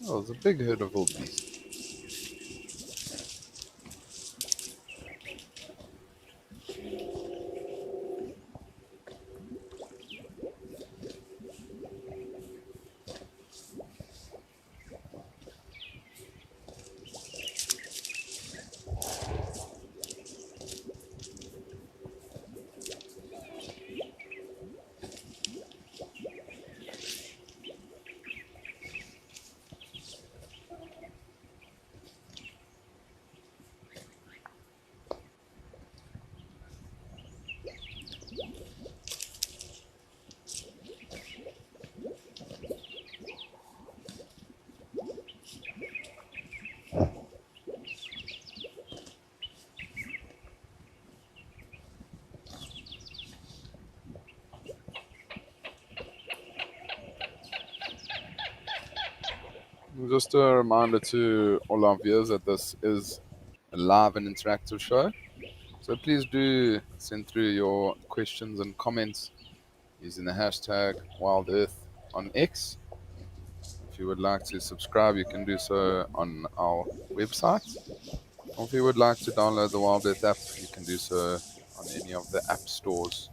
Oh, there's a big herd of wildebeest. Just a reminder to all our viewers that this is a live and interactive show. So please do send through your questions and comments using the hashtag WildEarth on X. If you would like to subscribe, you can do so on our website. Or if you would like to download the Wild Earth app, you can do so on any of the app stores.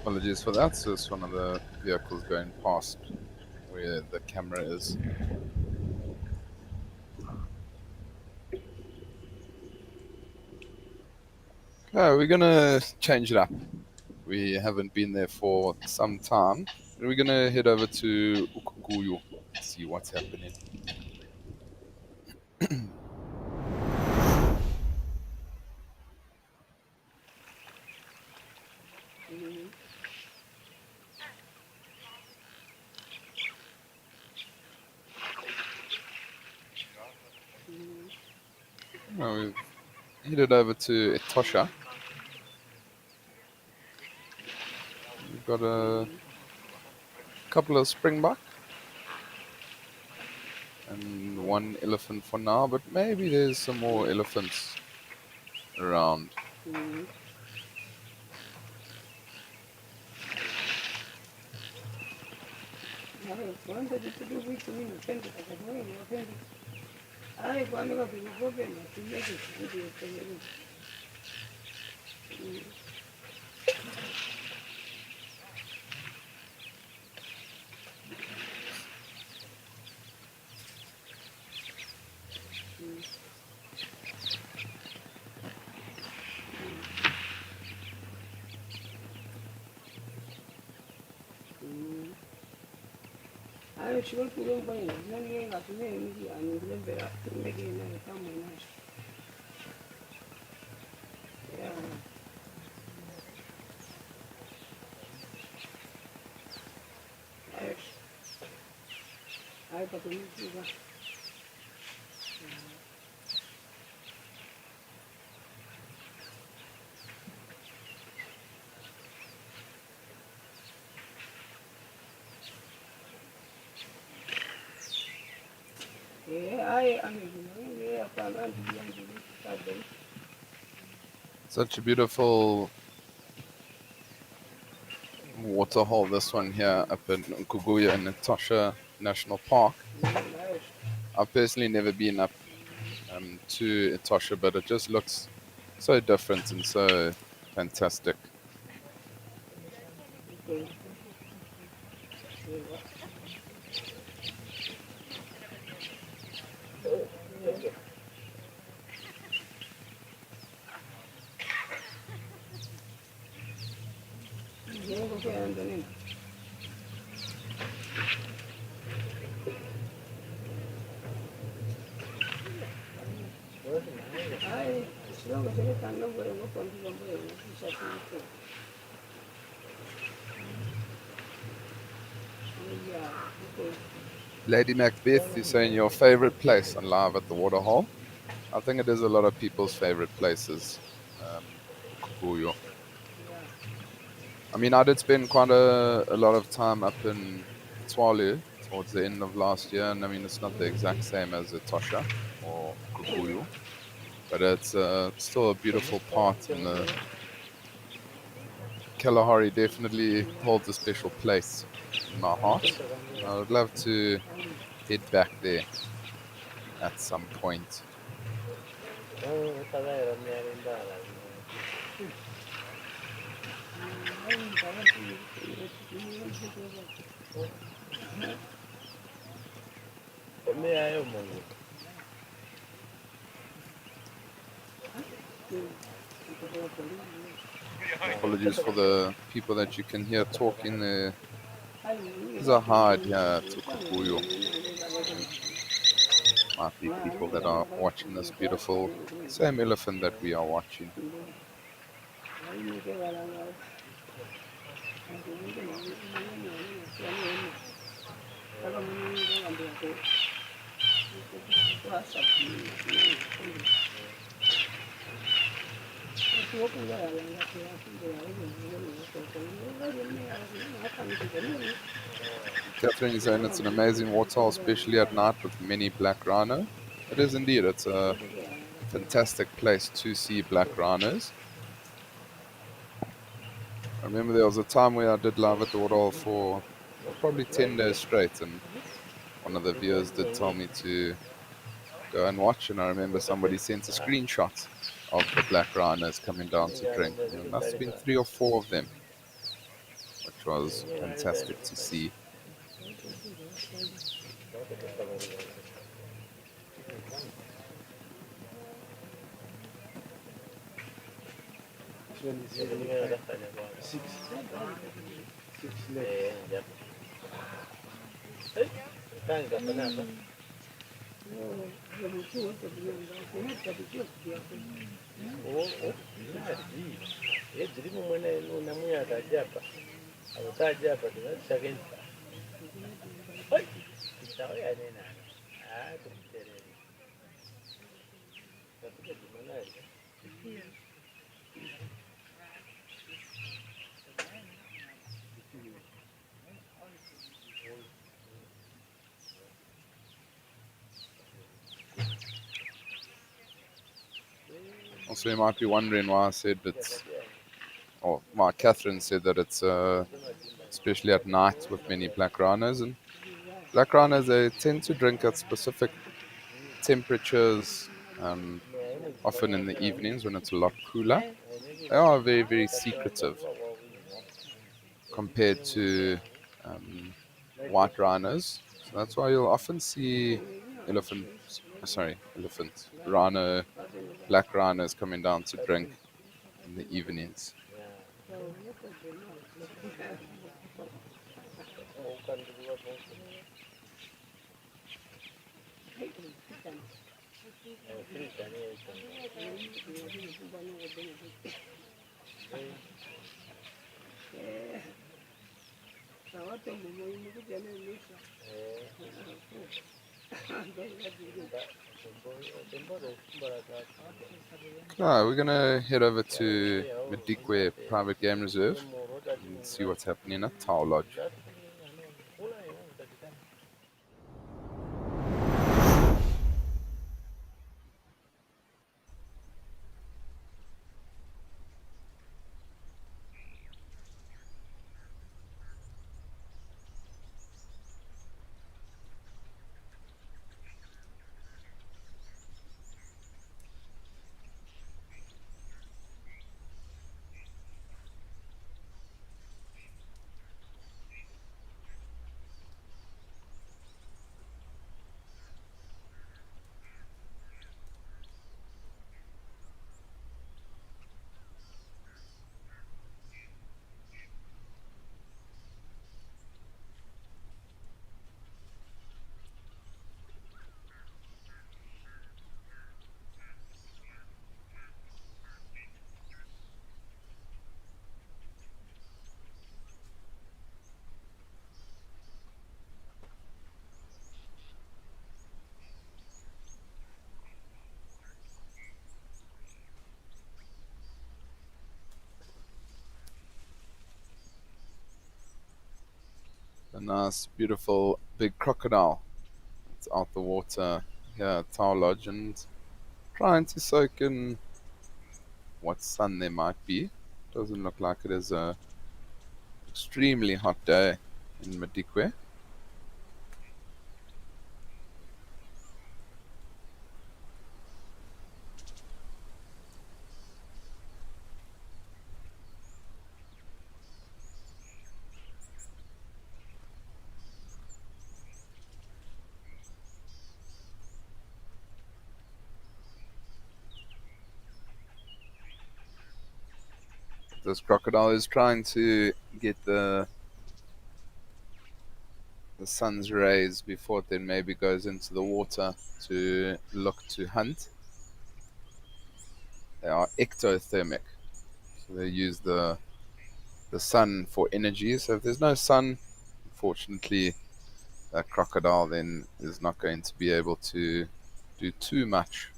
Apologies for that. So it's one of the vehicles going past where the camera is. Okay, we're gonna change it up. We haven't been there for some time. We're gonna head over to Ukukuyu, see what's happening. Well, we've headed over to Etosha. We've got a couple of springbok and one elephant for now, but maybe there's some more elephants around. Such a beautiful waterhole, this one here up in Kuguya in Etosha National Park. I've personally never been up to Etosha, but it just looks so different and so fantastic. Lady Macbeth, you're saying your favorite place on live at the waterhole? I think it is a lot of people's favorite places, Kuguyo. I mean, I did spend quite a lot of time up in Tswalu towards the end of last year, and I mean, it's not the exact same as Etosha or Kuguyo, but it's still a beautiful part, and the Kalahari definitely holds a special place in my heart. I would love to head back there at some point. Apologies for the people that you can hear talking there. There's a hide here to Kukuyu. Might be people that are watching this beautiful same elephant that we are watching. Catherine is saying it's an amazing waterhole, especially at night with many black rhino. It is indeed. It's a fantastic place to see black rhinos. I remember there was a time where I did live at the waterhole for probably 10 days straight, and one of the viewers did tell me to go and watch, and I remember somebody sent a screenshot of the black rhinos coming down to drink. There must have been 3 or 4 of them, which was fantastic to see. Also, you might be wondering why I said it's, or why Catherine said that it's especially at night with many black rhinos. And black rhinos, they tend to drink at specific temperatures, um, often in the evenings when it's a lot cooler. They are very, very secretive compared to white rhinos. So that's why you'll often see rhino, black rhinos coming down to drink in the evenings. We're gonna head over to Madikwe Private Game Reserve and see what's happening at Tau Lodge. nice, beautiful, big crocodile. It's out the water here at Tower Lodge and trying to soak in what sun there might be. Doesn't look like it is a extremely hot day in Madikwe. This crocodile is trying to get the sun's rays before it then maybe goes into the water to look to hunt. They are ectothermic, so they use the sun for energy. So if there's no sun, unfortunately, that crocodile then is not going to be able to do too much.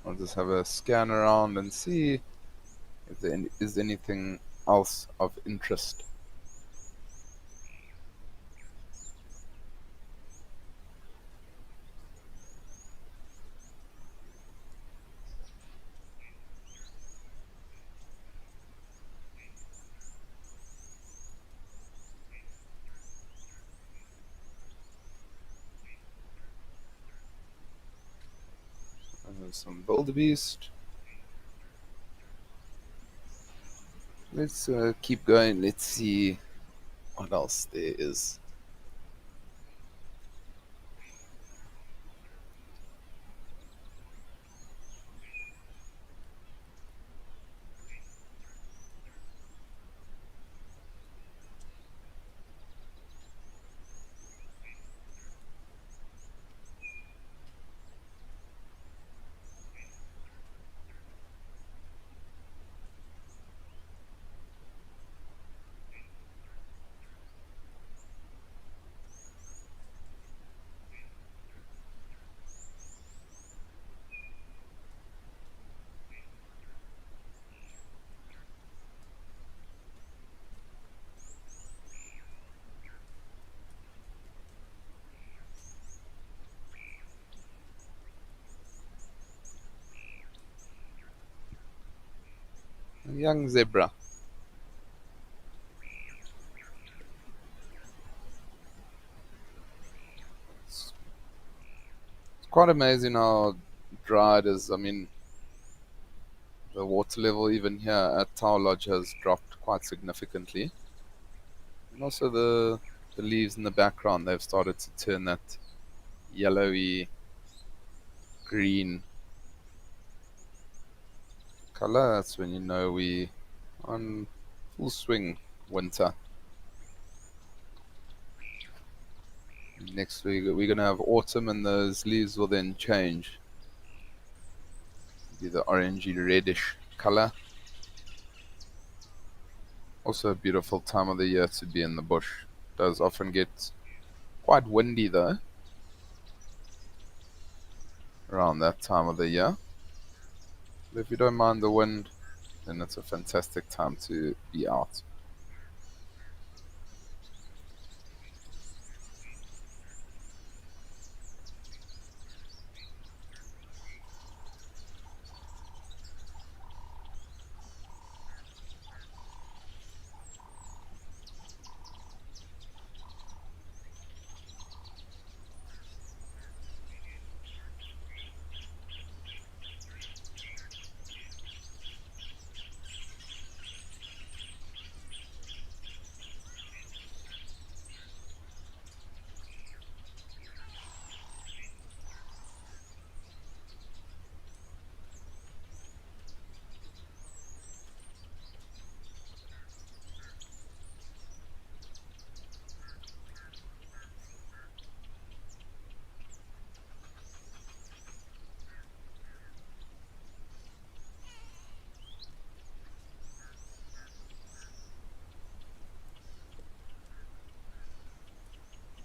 I'll just have a scan around and see if there is anything else of interest. There's some wildebeest. Let's keep going. Let's see what else there is. A young zebra. It's quite amazing how dry it is. I mean, the water level even here at Tower Lodge has dropped quite significantly. And also the leaves in the background, they've started to turn that yellowy green color. That's when you know we on full swing winter. Next week we're gonna have autumn, and those leaves will then change, be the orangey reddish color. Also a beautiful time of the year to be in the bush. Does often get quite windy though around that time of the year. But if you don't mind the wind, then it's a fantastic time to be out.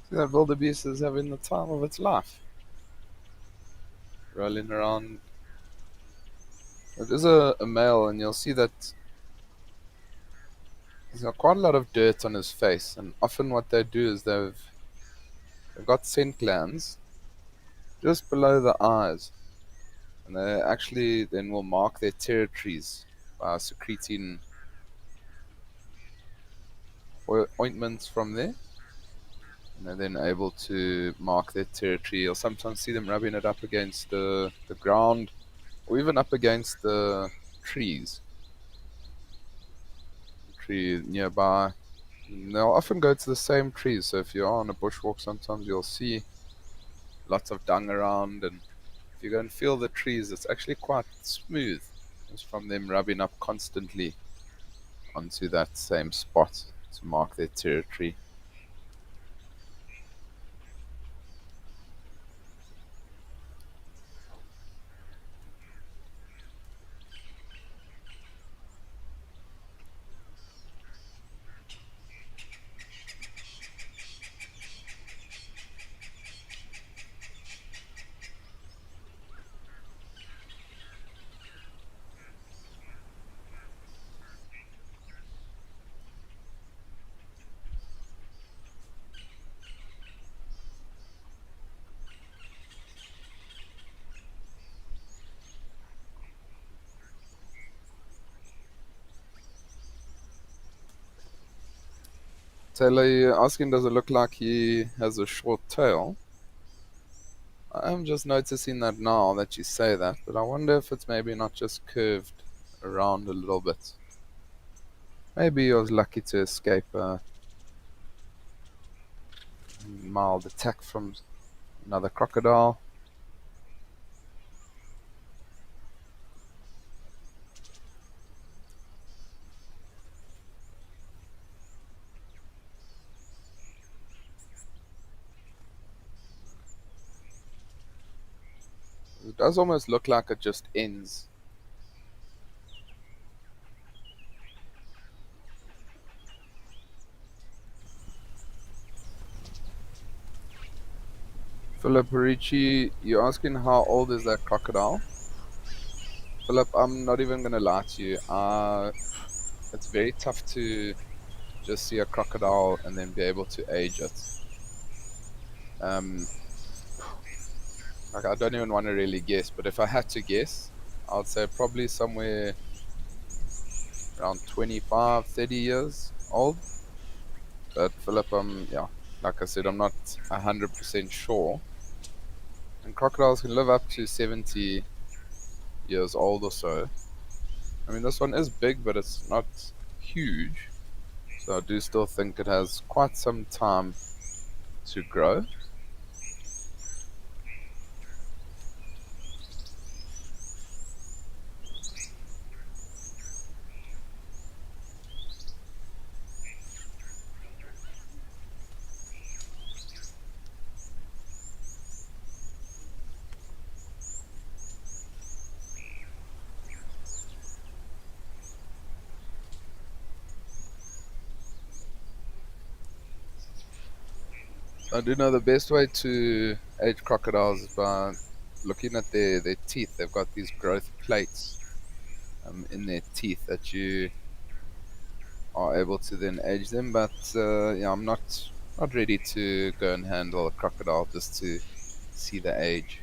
See that wildebeest is having the time of its life, rolling around. It is a male, and you'll see that he's got quite a lot of dirt on his face. And often, what they do is they've got scent glands just below the eyes, and they actually then will mark their territories by secreting ointments from there. And they're then able to mark their territory. You'll sometimes see them rubbing it up against the ground or even up against the trees, tree nearby. And they'll often go to the same trees. So if you're on a bushwalk, sometimes you'll see lots of dung around. And if you go and feel the trees, it's actually quite smooth. It's from them rubbing up constantly onto that same spot to mark their territory. Taylor, you're asking, does it look like he has a short tail? I'm just noticing that now that you say that, but I wonder if it's maybe not just curved around a little bit. Maybe he was lucky to escape a mild attack from another crocodile. It does almost look like it just ends. Philip Ricci, you're asking how old is that crocodile? Philip, I'm not even going to lie to you. It's very tough to just see a crocodile and then be able to age it. Um, like I don't even want to really guess, but if I had to guess, I would say probably somewhere around 25, 30 years old. But Philip, yeah, like I said, I'm not 100% sure. And crocodiles can live up to 70 years old or so. I mean, this one is big, but it's not huge. So I do still think it has quite some time to grow. I do know the best way to age crocodiles is by looking at their teeth. They've got these growth plates in their teeth that you are able to then age them. But yeah, I'm not ready to go and handle a crocodile just to see the age.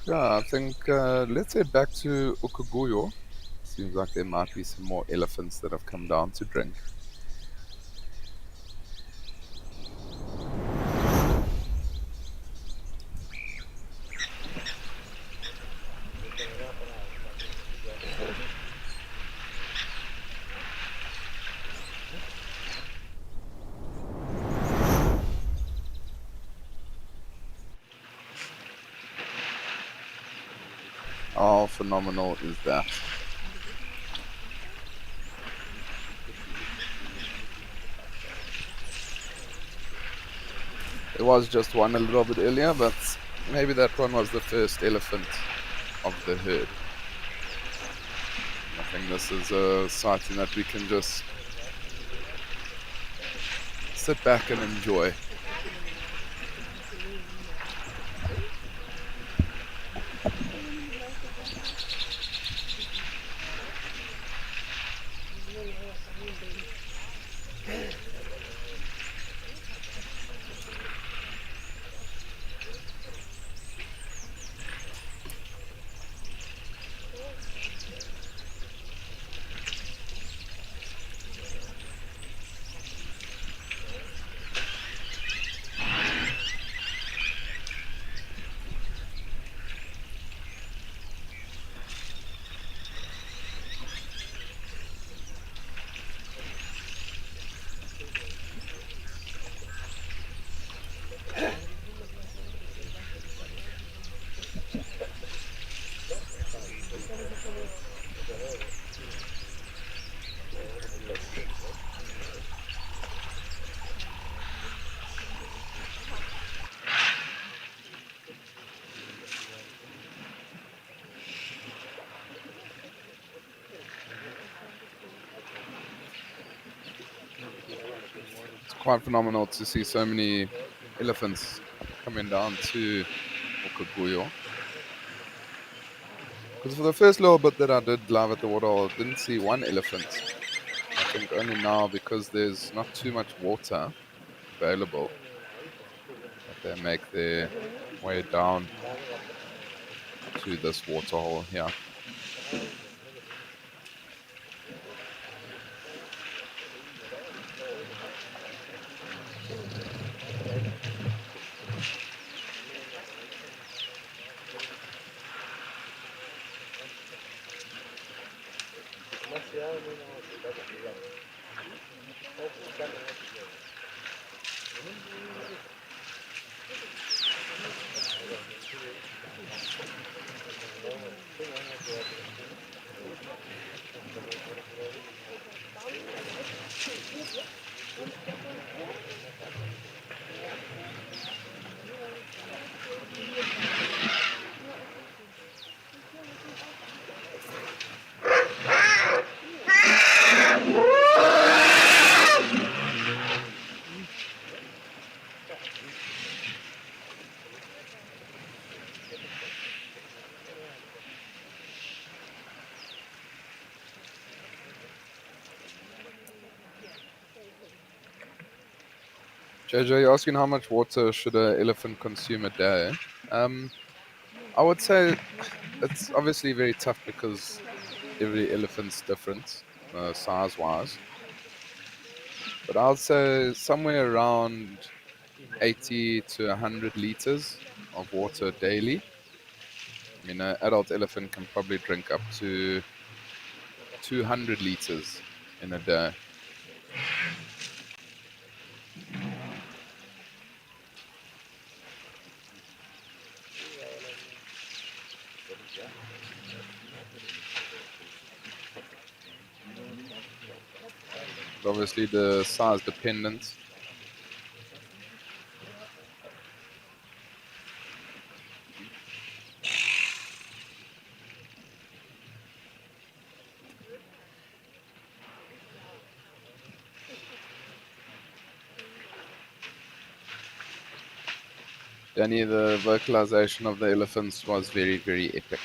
Yeah, I think let's head back to Ukuguyo. Seems like there might be some more elephants that have come down to drink. How phenomenal is that? There was just one a little bit earlier, but maybe that one was the first elephant of the herd. I think this is a sighting that we can just sit back and enjoy. It's quite phenomenal to see so many elephants coming down to Okaguyo. Because for the first little bit that I did live at the waterhole, I didn't see one elephant. I think only now, because there's not too much water available, that they make their way down to this waterhole here. JJ, you're asking how much water should an elephant consume a day? Um, I would say it's obviously very tough because every elephant's different, size-wise. But I'd say somewhere around 80 to 100 liters of water daily. I mean, an adult elephant can probably drink up to 200 liters in a day. It's obviously the size dependent. Danny, the vocalization of the elephants was very, very epic.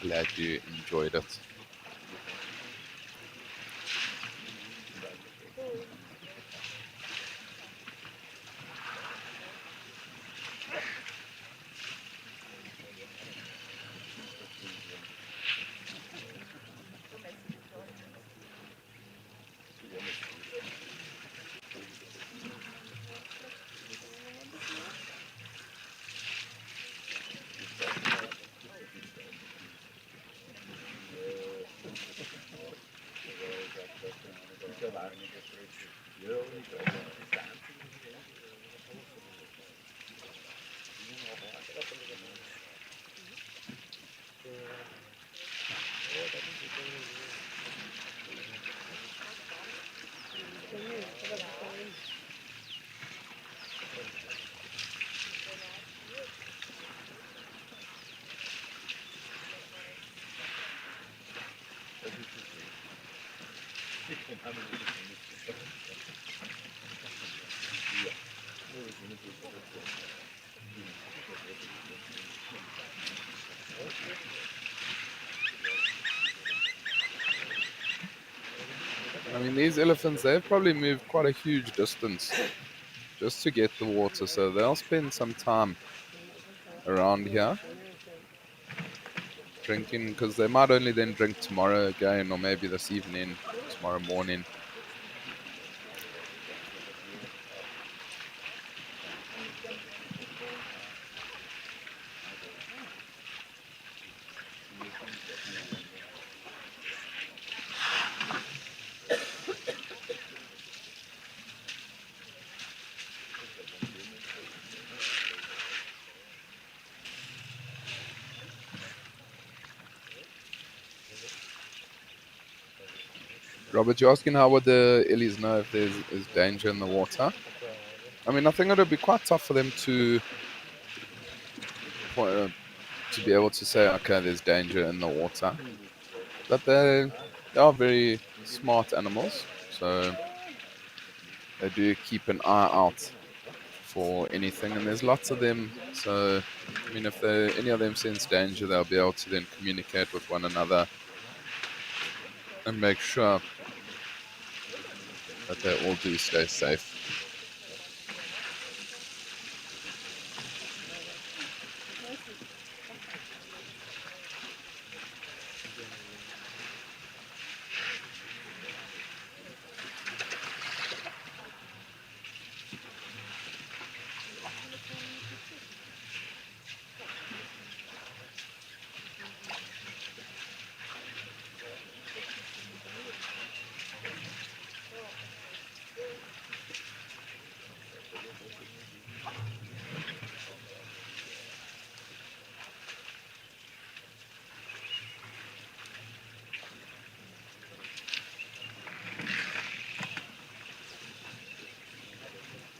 Glad you enjoyed it. I mean, these elephants, they've probably moved quite a huge distance just to get the water, so they'll spend some time around here drinking, because they might only then drink tomorrow again, or maybe this evening, tomorrow morning. Robert, you're asking how would the illies know if is danger in the water? I mean, I think it would be quite tough for them uh, to be able to say, okay, there's danger in the water. But they are very smart animals, so they do keep an eye out for anything, and there's lots of them. So, I mean, if any of them sense danger, they'll be able to then communicate with one another and make sure that they all do stay safe.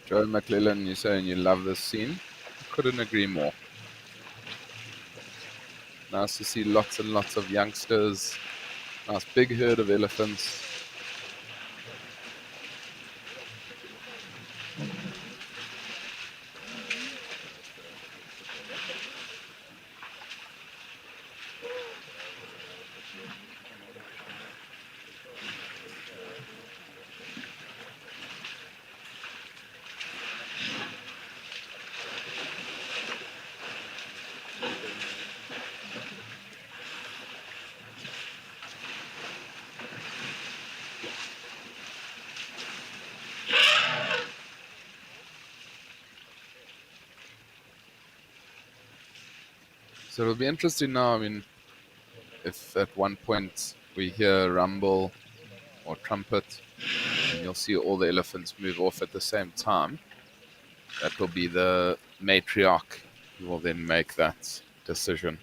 Joe McClellan, you're saying you love this scene. Couldn't agree more. Nice to see lots and lots of youngsters. Nice big herd of elephants. So it'll be interesting now. I mean, if at one point we hear rumble or trumpet, and you'll see all the elephants move off at the same time, that will be the matriarch who will then make that decision.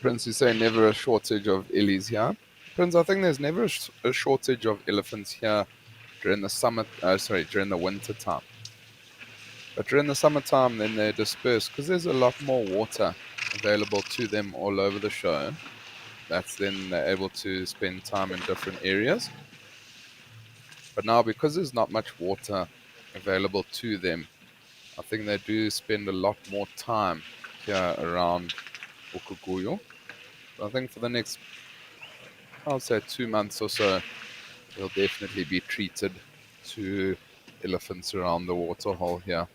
Prince, you say never a shortage of illies here. Prince, I think there's never a shortage of elephants here during the summer. Sorry, during the winter time. But during the summertime, then they disperse because there's a lot more water available to them all over the show. That's then they're able to spend time in different areas. But now, because there's not much water available to them, I think they do spend a lot more time here around Ukuguyo. I think for the next, I'll say 2 months or so, they'll definitely be treated to elephants around the waterhole here.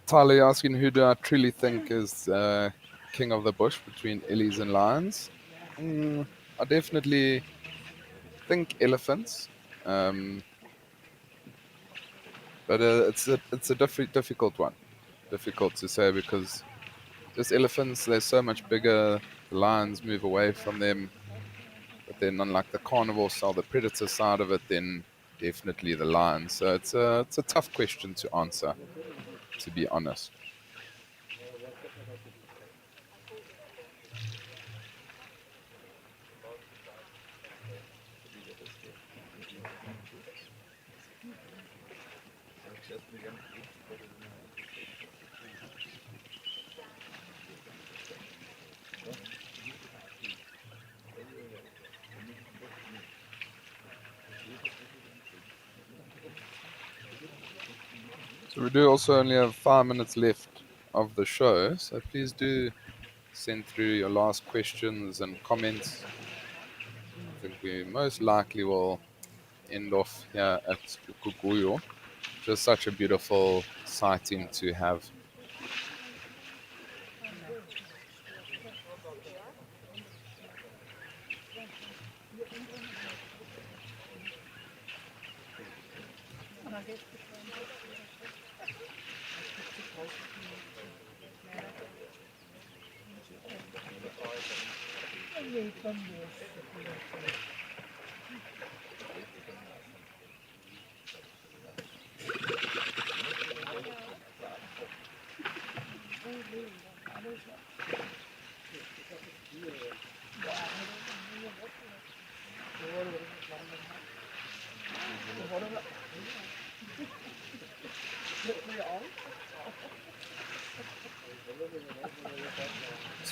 Tyler asking who do I truly think is king of the bush between illies and lions? I definitely think elephants, um, but it's a difficult one. Difficult to say because just elephants, they're so much bigger. The lions move away from them, but then unlike the carnivores or the predator side of it, then definitely the lions. So it's a tough question to answer, to be honest. So we do also only have 5 minutes left of the show, so please do send through your last questions and comments. I think we most likely will end off here at Ukuguyo. Just such a beautiful sighting to have.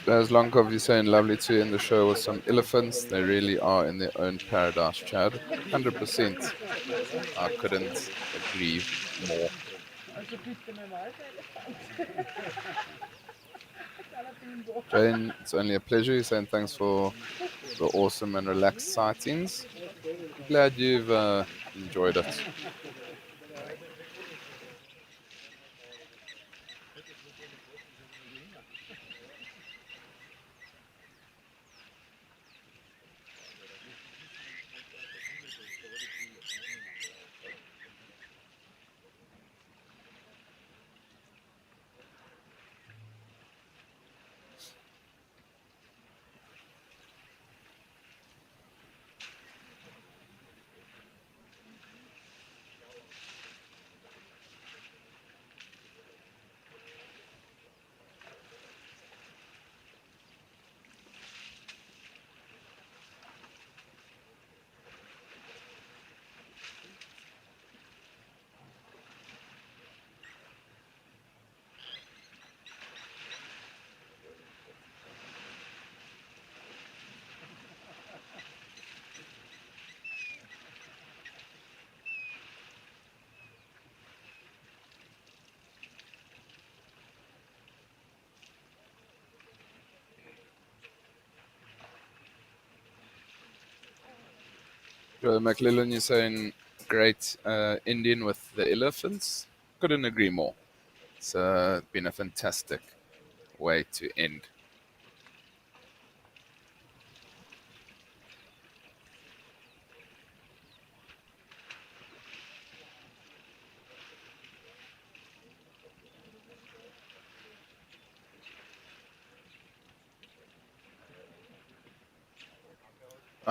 As Lankov, you're saying lovely to end the show with some elephants. They really are in their own paradise, Chad. 100%. I couldn't agree more. Jane, it's only a pleasure. You're saying thanks for the awesome and relaxed sightings. Glad you've enjoyed it. Joe McLellan, you're saying great Indian with the elephants. Couldn't agree more. It's been a fantastic way to end.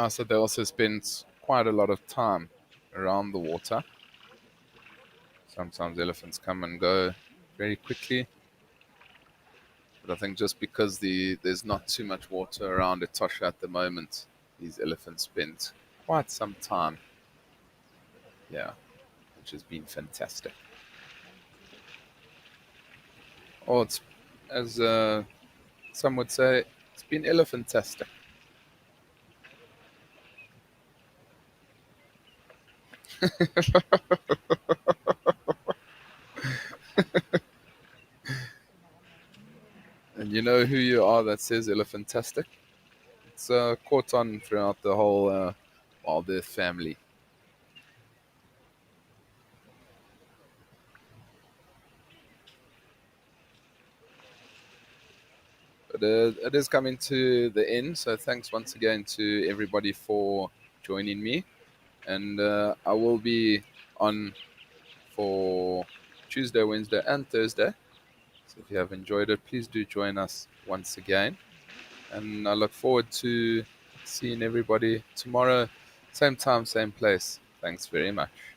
So they also spend quite a lot of time around the water. Sometimes elephants come and go very quickly, but I think just because there's not too much water around Etosha at the moment, these elephants spend quite some time. Yeah, which has been fantastic. Or it's, as some would say, it's been elephantastic. And you know who you are that says elephantastic? It's caught on throughout the whole Wild family. But it is coming to the end, so thanks once again to everybody for joining me. And I will be on for Tuesday, Wednesday, and Thursday. So if you have enjoyed it, please do join us once again. And I look forward to seeing everybody tomorrow, same time, same place. Thanks very much.